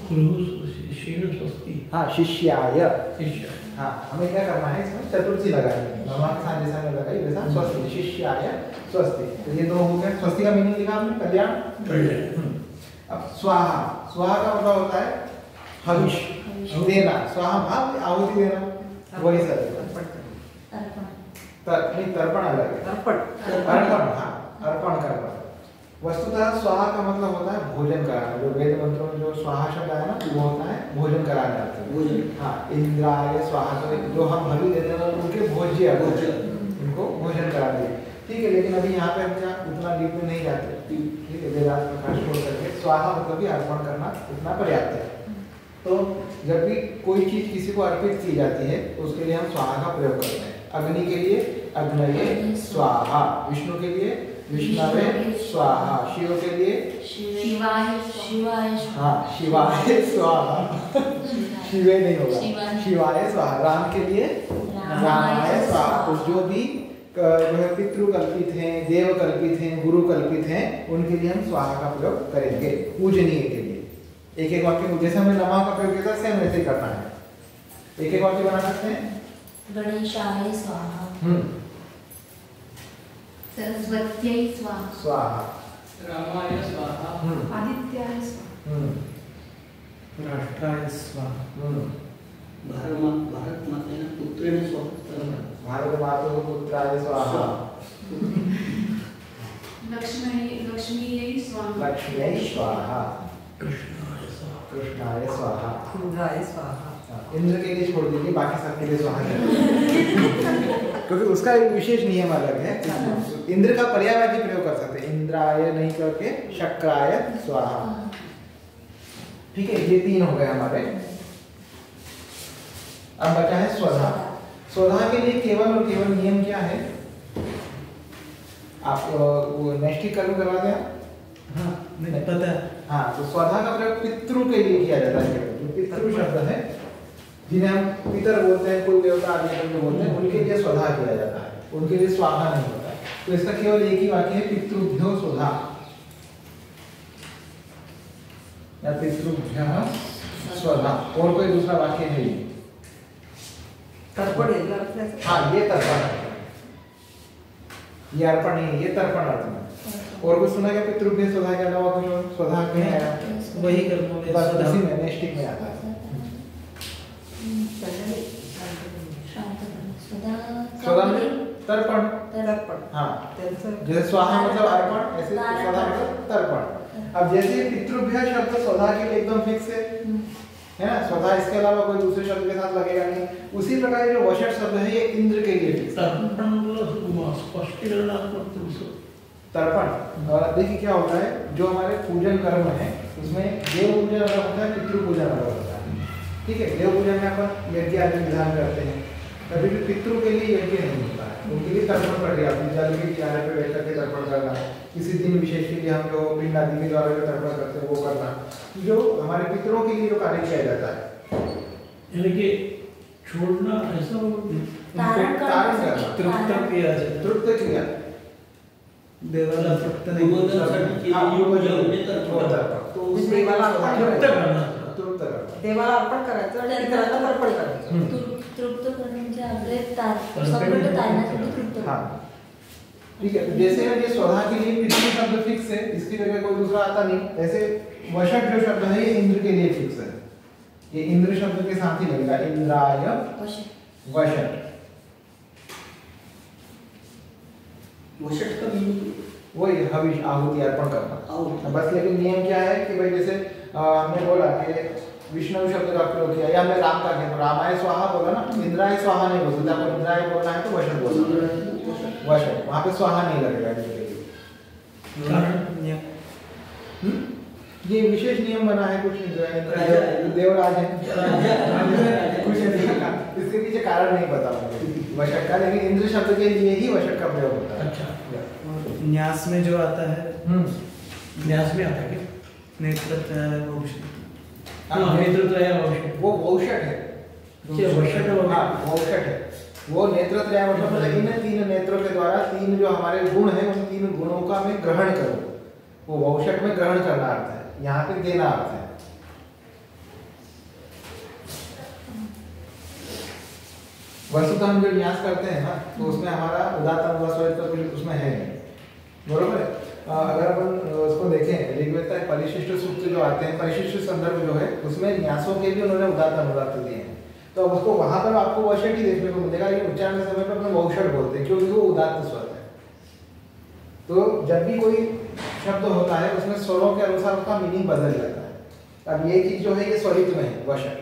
गुरु शिष्य स्वस्ति, हाँ शिष्याय। शिष्य, हाँ हमें क्या करना है, इसमें चतुर्थी लगानी है। नमा के साथ जैसा हमने लगाई वैसा स्वस्ति, शिष्याय स्वस्ति। तो ये दो हो गए। स्वस्ति का मीनिंग लिखा हमने, कल्याण। अब स्वाहा, स्वाहा का मतलब होता है हविष देना, स्वाहा भाव आहुति देना, वही सर। नहीं तर्पण अलग है, अर्पण अर्पण, हाँ अर्पण करना। वस्तुतः स्वाहा का मतलब होता है भोजन कराना। जो वेद मंत्रों में जो स्वाहा शब्द आया ना वो होता है भोजन कराने आते हैं। भोजन, हाँ इंद्राय स्वाहा, तो जो हम हवि देते हैं वो उनके भोज्य है, उनको भोजन कराते हैं। ठीक है, लेकिन अभी यहाँ पे हम क्या उतना डीप में नहीं जाते। ठीक है, वेदांत प्रकाश छोड़ करके स्वाहा मतलब भी अर्पण करना उतना पर्याप्त है। तो जब भी कोई चीज किसी को अर्पित की जाती है तो उसके लिए हम स्वाहा का प्रयोग करते हैं। अग्नि के लिए अग्नये स्वाहा, विष्णु के लिए विष्णवे स्वाहा, शिव के लिए शिवाय शिवाय हाँ शिवाय स्वाहा, शिवे नहीं होगा, शिवाय। शिवाय स्वाहा। राम के लिए रामाय स्वाहा। तो जो भी जो है पितृ कल्पित हैं, देव कल्पित हैं, गुरु कल्पित हैं, उनके लिए हम स्वाहा का प्रयोग करेंगे पूजनीय के लिए। एक एक वाक्य जैसे हमने नमः का प्रयोग किया था सेम वैसे ही करना है। एक एक वाक्य बना सकते हैं। गणेशाय स्वाहा, सरस्वत्यै स्वाहा, स्वाहा, रामाय स्वाहा, आदित्याय स्वाहा, राष्ट्राय स्वाहा, भारत मातेन पुत्रेण स्वाहा, भारत मातु पुत्राय स्वाहा, लक्ष्मीयै स्वाहा, लक्ष्म्यै स्वाहा, कृष्णाय स्वाहा, कृष्णाय स्वाहा। इंद्राय स्वाहा, इंद्र के लिए छोड़ दीजिए, बाकी सबके लिए स्वाहा क्योंकि उसका एक विशेष नियम अलग है। इंद्र का पर्यायवाची प्रयोग कर सकते हैं, इंद्राय नहीं करके शक्राय स्वाहा। ठीक है, ये तीन हो गए हमारे। अब बचा है स्वधा। स्वधा के लिए केवल और केवल नियम क्या है, आप वो नैष्ठिक कर्म करवा दें। हाँ नहीं पता है। हाँ, तो स्वधा का प्रयोग पितृ के लिए किया जाता है। जो पितृ शब्द है जिन्हें हम पितर बोलते हैं, कुल देवता आदि जो बोलते हैं, उनके लिए स्वधा किया जाता है, उनके लिए स्वाहा नहीं होता है। तो इसका केवल एक ही वाक्य है, पितृभ्यो स्वधा या पितृभ्यः स्वधा, और कोई दूसरा वाक्य है नहीं। तर्पण याला अर्थ आहे. हाँ, ये तर्पण है, ये अर्पण नहीं, ये तर्पण अर्थ है। और कुछ सुना क्या पितृभ्य स्वधा के अलावा कुछ और? स्वधा कहीं आया? वही कर्मों में बस स्वधा। उसी में नैष्ठिक में आता है। स्वधा में तर्पण। तर्पण. हाँ, त्यांचं जैसे स्वाहा मतलब अर्पण, ऐसे स्वधा मतलब तर्पण। अब जैसे पितृभ्य शब्द स्वधा के लिए एकदम फिक्स है ना, स्वधा इसके अलावा कोई दूसरे शब्द के साथ लगेगा नहीं। उसी प्रकार जो वशट शब्द है ये इंद्र के लिए फिक्स है। तर्पण। और देखिए क्या होता है, जो हमारे पूजन कर्म है उसमें देव पूजन अलग होता है, पितृ पूजन अलग होता है। ठीक है, देव पूजन में अपन यज्ञ आदि विधान करते हैं, कभी भी पितृ के लिए यज्ञ नहीं होता है, उनके लिए तर्पण प्रक्रिया होती है। जल के किनारे पे बैठ करके तर्पण करना, किसी दिन विशेष के लिए हम जो पिंड आदि के द्वारा जो तर्पण करते हैं वो करना, जो हमारे पितरों के लिए जो कार्य किया जाता है यानी कि छोड़ना ऐसा तारण करण्यासाठी तृप्त किया जाए तृप्त क्रिया देवाला तृप्त नाही गोवर्धनासाठी केलेली हाँ, पूजा म्हणजे हो, तर्पण. तो म्हणजे देवाला अर्पण तृप्त करायचं. करणार तृप्त करना. देवाला अर्पण करायचं आणि इतरांना अर्पण करायचं. तृप्त करणे म्हणजे आपले संकट तारण्यासाठी तृप्त हाँ ठीक है. तो जैसे ये स्वधा के लिए पृथ्वी शब्द फिक्स है, इसकी जगह कोई दूसरा आता नहीं. ऐसे वशट जो शब्द है ये इंद्र के लिए फिक्स है. ये इंद्र शब्द के साथ ही लगेगा. इंद्राय वशट. वशट का मीनिंग वही हविष आहुति अर्पण करना. आहुति. बस लेकिन नियम क्या है कि भाई जैसे हमने बोला कि विष्णु शब्द का प्रयोग किया या हमने राम का किया तो रामाय स्वाहा बोला ना. इंद्राय स्वाहा नहीं बोल सकते. आपको इंद्राय बोलना है तो वशट बोलना है. वशट वहाँ पे स्वाहा नहीं लगेगा इसके लिए. कारण ये विशेष नियम बना है. कुछ नहीं जो है राजा है. देवराज है. राजा कुछ नहीं का इसके पीछे कारण नहीं पता मुझे वशट का. लेकिन इंद्र शब्द के लिए ही वशट का प्रयोग होता है. अच्छा. न्यास में जो आता है न्यास में आता है क्या? नेत्रत्रय वौषट. हाँ, नेत्रत्रय वौषट. वो वौषट है. अच्छा, वशट और हाँ वौषट है. वो नेत्रत्रय वौषट मतलब इन तीन नेत्रों के द्वारा तीन जो हमारे गुण है उन तीन गुणों का मैं ग्रहण करूं. वो वौषट में ग्रहण करना अर्थ है. यहाँ पे देना अर्थ है. वस्तुतः हम जो न्यास करते हैं ना तो उसमें हमारा उदात्त अनुदात का कुछ उसमें है नहीं. बरोबर है. अगर अपन उसको देखें ऋग्वेद का परिशिष्ट सूक्त जो आते हैं परिशिष्ट संदर्भ जो है उसमें न्यासों के भी उन्होंने उदात्त अनुदात दिए हैं. तो अब उसको वहां पर आपको वशट ही देखने को मिलेगा. लेकिन उच्चारण के समय पर अपने वौषट बोलते हैं क्योंकि वो उदात्त स्वर है. तो जब भी कोई शब्द होता है उसमें स्वरों के अनुसार उसका मीनिंग बदल जाता है. अब ये चीज जो है ये स्वरित में है वशट.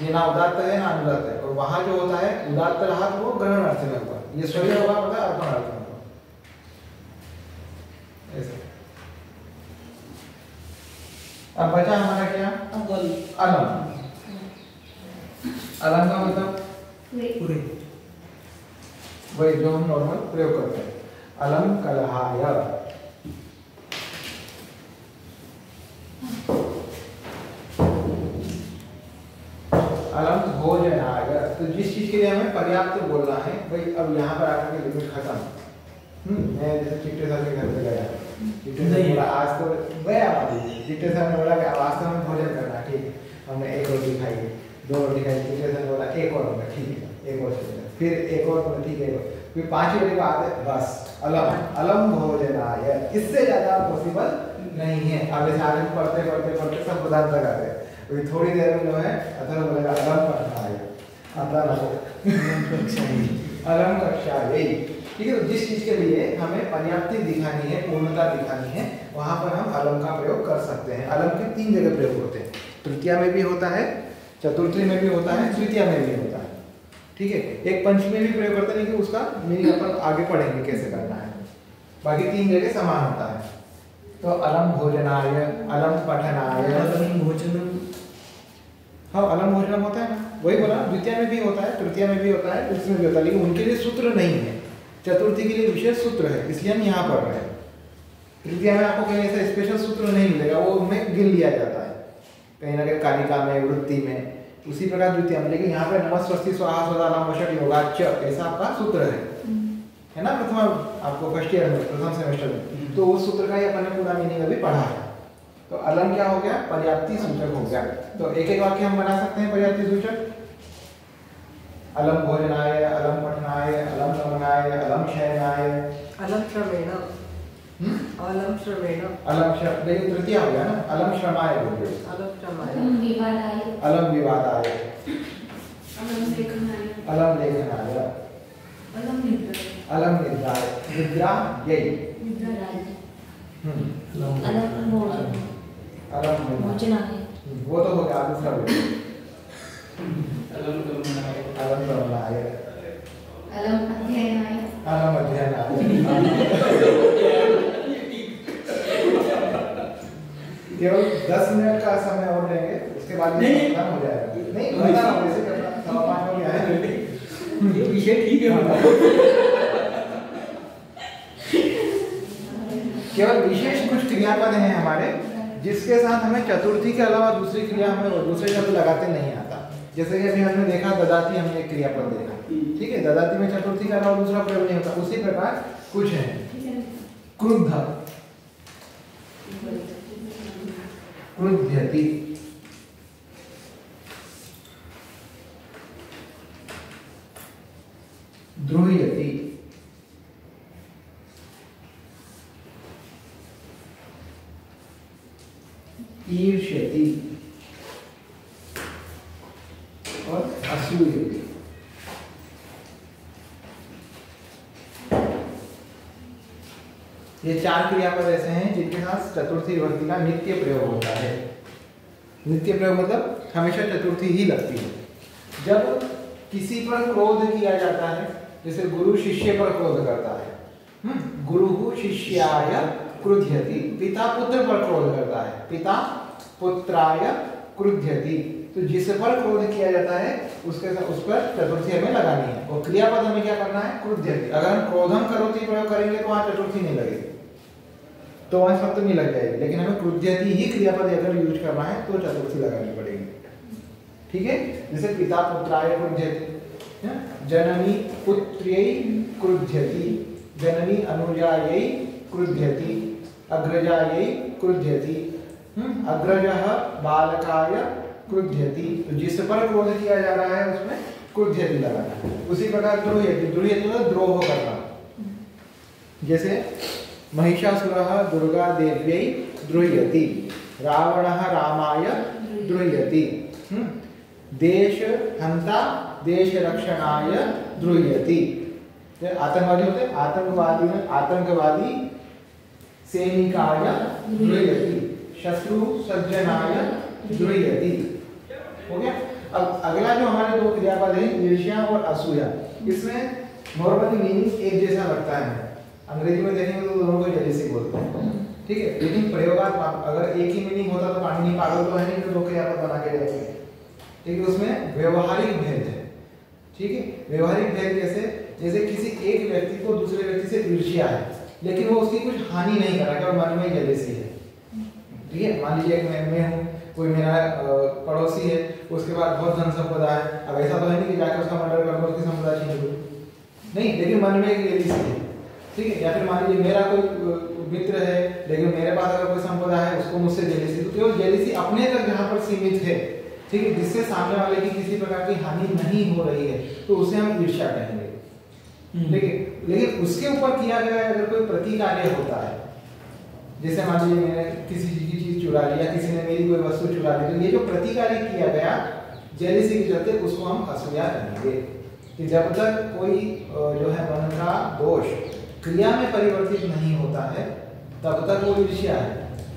ये ना उदात्त है ना अनुदात्त है. और वहां जो होता है उदात्त रहा तो वो ग्रहण अर्थ में हुआ. ये स्वरित होगा मतलब अर्पण अर्थ में हुआ. ऐसे. अब बचा हमारा क्या अलम. अलम का मतलब पूरे वही जो हम नॉर्मल प्रयोग करते हैं. अलम कलहाय. अलम भोजनाय. तो जिस चीज के लिए हमें पर्याप्त बोलना है भाई अब यहाँ पर आकर के लिमिट खत्म. मैं जैसे चिट्टे सर के घर पे गया. चिट्टे सर बोला आज तो गया. चिट्टे सर ने बोला कि आज तो हमें भोजन करना. ठीक है. हमने एक रोटी खाई, दो रोटी खाई. चिट्टे सर ने बोला एक और होगा. ठीक है एक और चलेगा. फिर एक और बोला ठीक है. फिर 5 रोटी बाद बस अलम अलम भोजनाय. इससे ज्यादा पॉसिबल नहीं है. अब इसे आगे पढ़ते पढ़ते पढ़ते सब पदार्थ लगा रहे. थोड़ी देर में जो है अथर्व बोलेगा अलम पढ़नाय. अलम कक्षायै. ठीक है. तो जिस चीज के लिए हमें पर्याप्ति दिखानी है पूर्णता दिखानी है वहां पर हम अलम का प्रयोग कर सकते हैं. अलम के 3 जगह प्रयोग होते हैं. तृतीया में भी होता है, चतुर्थी में भी होता है, तृतीया में भी होता है. ठीक है. एक पंचमी में भी प्रयोग करते हैं लेकिन उसका मीनिंग अपन आगे पढ़ेंगे कैसे करना है. बाकी 3 जगह समान होता है. तो अलम भोजनाय, अलम पठनाय. अलम भोजनम. हाँ अलम भोजनम होता है ना. वही बोला द्वितीय में भी होता है, तृतीय में भी होता है, इसमें भी होता है. लेकिन उनके लिए सूत्र नहीं है. चतुर्थी के लिए विशेष सूत्र है इसलिए हम यहाँ पढ़ रहे हैं. तृतीय में आपको कहीं ऐसा स्पेशल सूत्र नहीं मिलेगा. वो उनमें गिन लिया जाता है कहीं ना कहीं कालिका में वृत्ति में. उसी प्रकार द्वितीय में. लेकिन यहाँ पे नमः स्वस्ति स्वाहा स्वधा अलम वशट योगाच्च ऐसा आपका सूत्र है ना. प्रथम आपको फर्स्ट ईयर में प्रथम सेमेस्टर में. तो उस सूत्र का ही अपन ने पूरा मीनिंग अभी पढ़ा है. तो अलम क्या हो गया? पर्याप्ति सूचक हो गया. तो एक एक वाक्य हम बना सकते हैं पर्याप्ति सूचक. अलम भोजनाय, अलम पठनाय, अलम गमनाय, अलम शयनाय. अलम श्रमेण. अलम श्रमेण. अलम श्रम. लेकिन तृतीय हो गया ना. अलम श्रमाय बोल रहे. अलम श्रमाय. विवादाय. अलम विवादाय. अलम लेखनाय. अलम लेखनाय. अलम निद्राय. अलम निद्राय. निद्रा यही. निद्राराय. अलम अलम भोजन. अलम भोजनाय. वो तो हो गया दूसरा भी. अलम गमनाय. अलम गमनाय. अलम अध्ययनाय. अलम अध्ययनाय. केवल 10 मिनट का समय और लेंगे उसके बाद ये खत्म हो जाएगा. नहीं बता रहा हूँ वैसे करना. 5:15 हो गया है. ये विषय ठीक है. केवल विशेष कुछ क्रियापद हैं हमारे जिसके साथ हमें चतुर्थी के अलावा दूसरी क्रिया हमें दूसरे शब्द लगाते नहीं आता. जैसे कि अभी हमने देखा ददाती, हमने एक क्रियापद देखा, ठीक है, ददाती में चतुर्थी का अलावा दूसरा प्रयोग नहीं होता। उसी प्रकार कुछ है क्रुद्ध, क्रुध्यति, द्रुह्यति, ईर्ष्यति और असूयति। ये चार क्रियापद ऐसे हैं जिनके साथ चतुर्थी विभक्ति का नित्य प्रयोग होता है। नित्य प्रयोग मतलब हमेशा चतुर्थी ही लगती है। जब किसी पर क्रोध किया जाता है, जैसे गुरु शिष्य पर क्रोध करता है, गुरु शिष्याय क्रुध्यति, पिता पुत्र पर क्रोध करता है, पिता पुत्राय क्रुध्यति। तो जिस पर क्रोध किया जाता है उसके साथ उस पर चतुर्थी हमें लगानी है। और क्रियापद हमें क्या करना है? क्रुध्यति। अगर हम क्रोधम करोति प्रयोग करेंगे तो वहां चतुर्थी नहीं लगेगी, तो वहां सप्तमी लग जाएगी। लेकिन हमें क्रुध्यति ही क्रियापद अगर यूज करना है तो चतुर्थी लगानी पड़ेगी, ठीक है। जैसे पिता पुत्राय क्रुध्यति, जननी पुत्र्यै क्रुध्यति, जननी अनुजायै क्रुध्यति, अग्रजायै क्रुध्यति, अग्रजः बालकाय क्रुध्यति। तो जिस पर क्रोध किया जा रहा है उसमें क्रुध्यति लगाना है। उसी प्रकार द्रोह्यति, द्रोह्यति मतलब द्रोह करना। जैसे महिषासुरः दुर्गा देव्यै द्रोह्यति, रावणः रामाय द्रोह्यति, देश हंता देश रक्षणाय द्रोह्यति। आतंकवादी होते हैं, आतंकवादी में आतंकवादी सैनिकाय द्रोह्यति, शत्रु सज्जनाय द्रोह्यति। हो गया। अब अगला जो हमारे दो क्रियापद है ईर्ष्या और असूया, इसमें नॉर्मली मीनिंग एक जैसा लगता है। अंग्रेजी में देखेंगे तो दोनों को जेलेसी बोलते हैं, ठीक है। लेकिन प्रयोगात्मक अगर एक ही मीनिंग होता तो पाणिनि पागल तो है नहीं जो दो क्रियापद बना के रखेंगे, ठीक है। उसमें व्यवहारिक भेद है, ठीक है। व्यवहारिक भेद कैसे? जैसे किसी एक व्यक्ति को दूसरे व्यक्ति से ईर्ष्या है लेकिन वो उसकी कुछ हानि नहीं कर रहा है और मन में जेलेसी है, ठीक है। मान लीजिए मैं हूँ, कोई मेरा पड़ोसी है, उसके बाद बहुत धन संपदा है। अब ऐसा तो है नहीं कि जाकर उसका मर्डर कर दो, उसकी संपदा छीन लो, नहीं, लेकिन मन में एक जेलेसी है, ठीक है। या फिर मान लीजिए मेरा कोई मित्र है लेकिन मेरे पास अगर कोई संपदा है उसको मुझसे जेलेसी, तो केवल जेलेसी अपने तक जहाँ पर सीमित है, ठीक है, जिससे सामने वाले की किसी प्रकार की हानि नहीं हो रही है, तो उसे हम ईर्ष्या कहेंगे। लेकिन उसके ऊपर किया गया अगर कोई प्रतिकार्य होता है, जैसे मान लीजिए मैंने किसी की चीज चुरा लिया, किसी ने मेरी कोई वस्तु चुरा ली, तो ये जो प्रतिकार्य किया गया जेलेसी के चलते उसको हम असूया कहेंगे। कि जब तक कोई जो है मन का दोष क्रिया में परिवर्तित नहीं होता है तब तक वो ईर्ष्या है,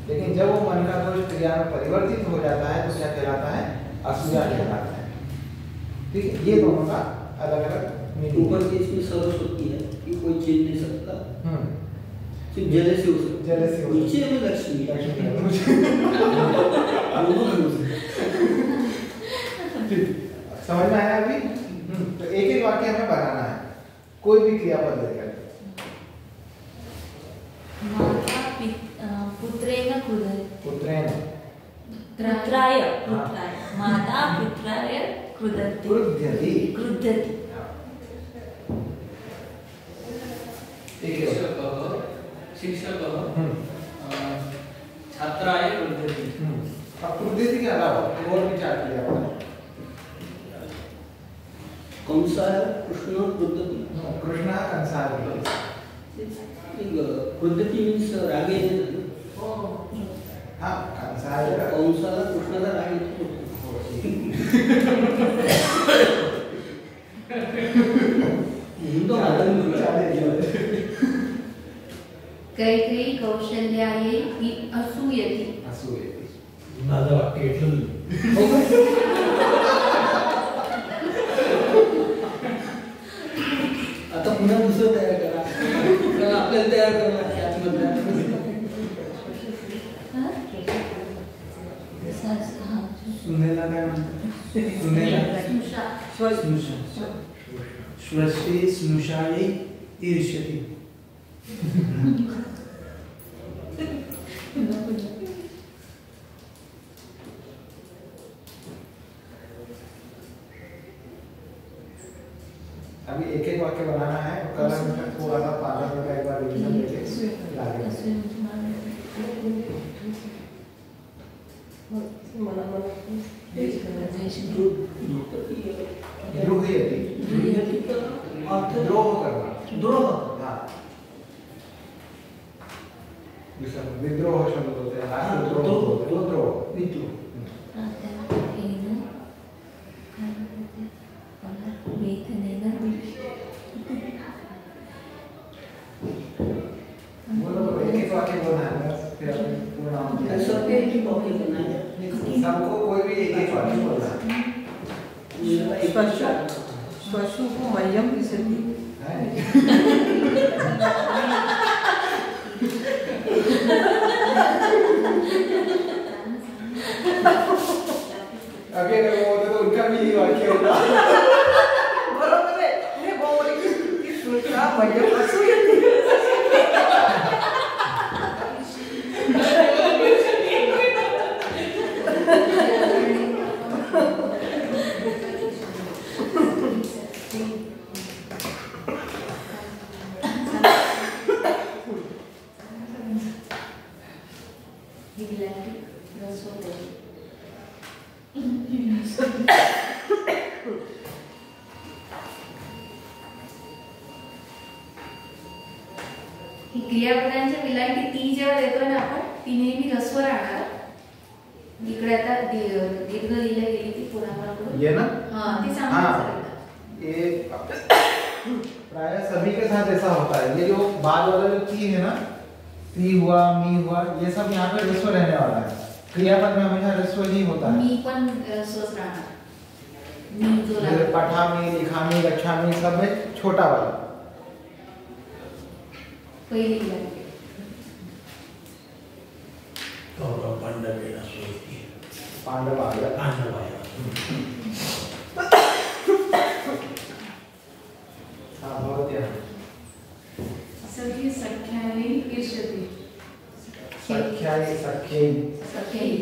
लेकिन जब वो मन का दोष क्रिया में परिवर्तित हो जाता है तो क्या कहलाता है? असूया कहलाता है, ठीक है। ये दोनों का अलग अलग मीनिंग। ऊपर के इसमें सरस्वती है कि कोई चीज नहीं सकता, सिर्फ जेलेसी हो सकता, जेलेसी हो नीचे में लक्ष्मी समझ में आया अभी? तो एक एक वाक्य हमें बनाना है, कोई भी क्रियापद लेकर। पुत्रेण क्रुध्यति, पुत्रेण पुत्राय माता पुत्राय क्रुध्यति, क्रुध्यति, क्रुध्यति। शिक्षकः छात्राय क्रुध्यति। अब क्रुध्यति के अलावा और भी चार क्रियापद हैं। कंसाय कृष्ण क्रुद्धति, कृष्ण कंसाय क्रुद्धति मीन्स रागे। हाँ, कंसाय कंसाय कृष्ण का रागे तो कैकेयी कौशल्यायै असूयति, असूयति। दादा वाक्य आता पुन्हा दुसरं तयार करा, कारण आपल्याला तयार करावं लागतं आतमधल्या। सुनेला काय म्हणतात? सुनेला श्वश्री स्नुषायै ईर्ष्यति। अभी एक एक वाक्य बनाना है, कल हम थोड़ा सा पागल का एक बार रिवीजन लेके आगे द्रोह करना, द्रोह हाँ विद्रोह शब्द होते हैं, विद्रोह एक वाक्य बोलना है, फिर पूरा नाम सबके एक ही वाक्य बनाया सबको कोई भी एक एक वाक्य बोलना है। श्वशु को मह्यम विशति अभी अगर वो होते तो उनका भी यही वाक्य होता। बरोबर आहे नाही बोलली की श्रुता मह्यम असूयति क्रियापदांच्या विलांटी ती जेव्हा देतो ना आपण ती नेहमी रस्व राहणार. इकडे आता दीर्घ लिहिली गेली ती पुराणाकडून ये ना हां ती हाँ सांगते. ये प्राय सभी के साथ ऐसा होता है। ये जो बाद वाला जो ती है ना, ती हुआ मी हुआ, ये सब यहाँ पे रस्व रहने वाला है। क्रियापद में हमेशा रस्व ही होता है। मी पण रस्वच राहणार. मी जो जैसे लागतो पठामी, लिखामी, गच्छामी सब में छोटा वाला। पहिली विलांटी पांडव आ गया। हाँ बहुत ही सखी सख्याने ईर्ष्यति सख्याई सख्यई सख्याई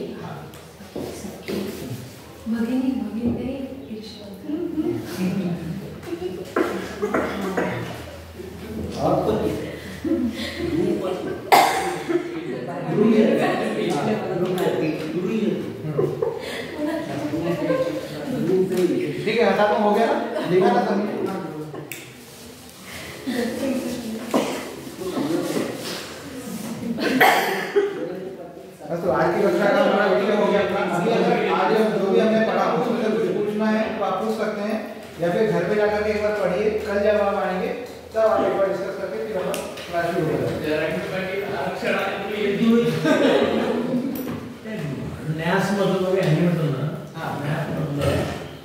भगिनी भगिनी ईर्ष्यति और ठीक है, हटा तो हो गया ना, लिखा ना सभी। तो आज की कक्षा का हमारा वीडियो हो गया। अभी अगर आज जो भी हमने पढ़ा उसमें से कुछ पूछना है तो आप पूछ सकते हैं, या फिर घर पे जाकर के एक बार पढ़िए, कल जब हम आएंगे तब आप एक बार डिस्कस करके फिर हम क्लास शुरू करेंगे। न्यास मधून वगैरे हॅनी म्हणतो ना, हां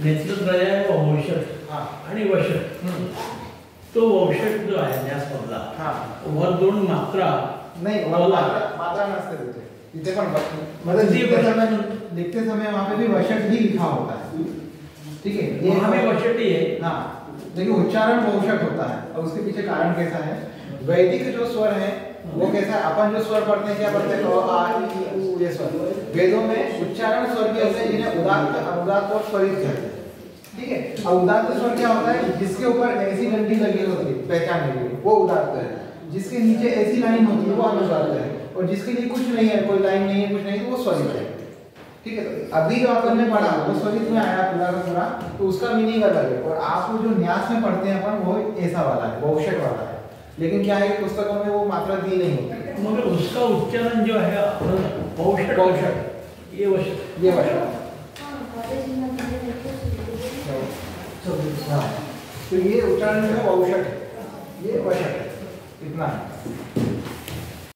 नेतृत्वय व वंशट हां आणि वशट, तो वंशट जो आहे न्यास मधला हां वर दोन मात्रा नहीं मात्रा नसते तिथे, तिथे पण मतलब लिखते समय वहाँ पे भी वशट ही लिखा होता है। ठीक है, ये हमें वशट ही है। हाँ, लेकिन उच्चारण वशट होता है और उसके पीछे कारण कैसा है। वैदिक जो स्वर है वो कैसा है, अपन जो स्वर पढ़ते हैं क्या पढ़ते हैं, अ आ इ उ ये स्वर। वेदों में उच्चारण स्वर भी होते हैं जिन्हें उदात्त अनुदात्त और स्वरित कहते हैं। ठीक है, अब उदात्त स्वर क्या होता है, जिसके ऊपर ऐसी घंटी लगी होती है पहचानने के लिए, वो उदात्त है। जिसके नीचे ऐसी लाइन होती है वो अनुदात्त है, और जिसके लिए कुछ नहीं है, कोई लाइन नहीं है, कुछ नहीं, तो वो स्वरित है। ठीक है, तो अभी जो अपन ने पढ़ा वो स्वरित में आया पूरा का पूरा, तो उसका मीनिंग अलग है। और आप वो जो न्यास में पढ़ते हैं अपन, वो ऐसा वाला है, वंशट वाला है। लेकिन क्या है, पुस्तकों में वो मात्रा दी नहीं होती। मगर उसका उच्चारण जो है वंशट वंशट ये वशट ये वशट। हाँ, तो ये उच्चारण में वंशट है, ये वशट है, इतना है।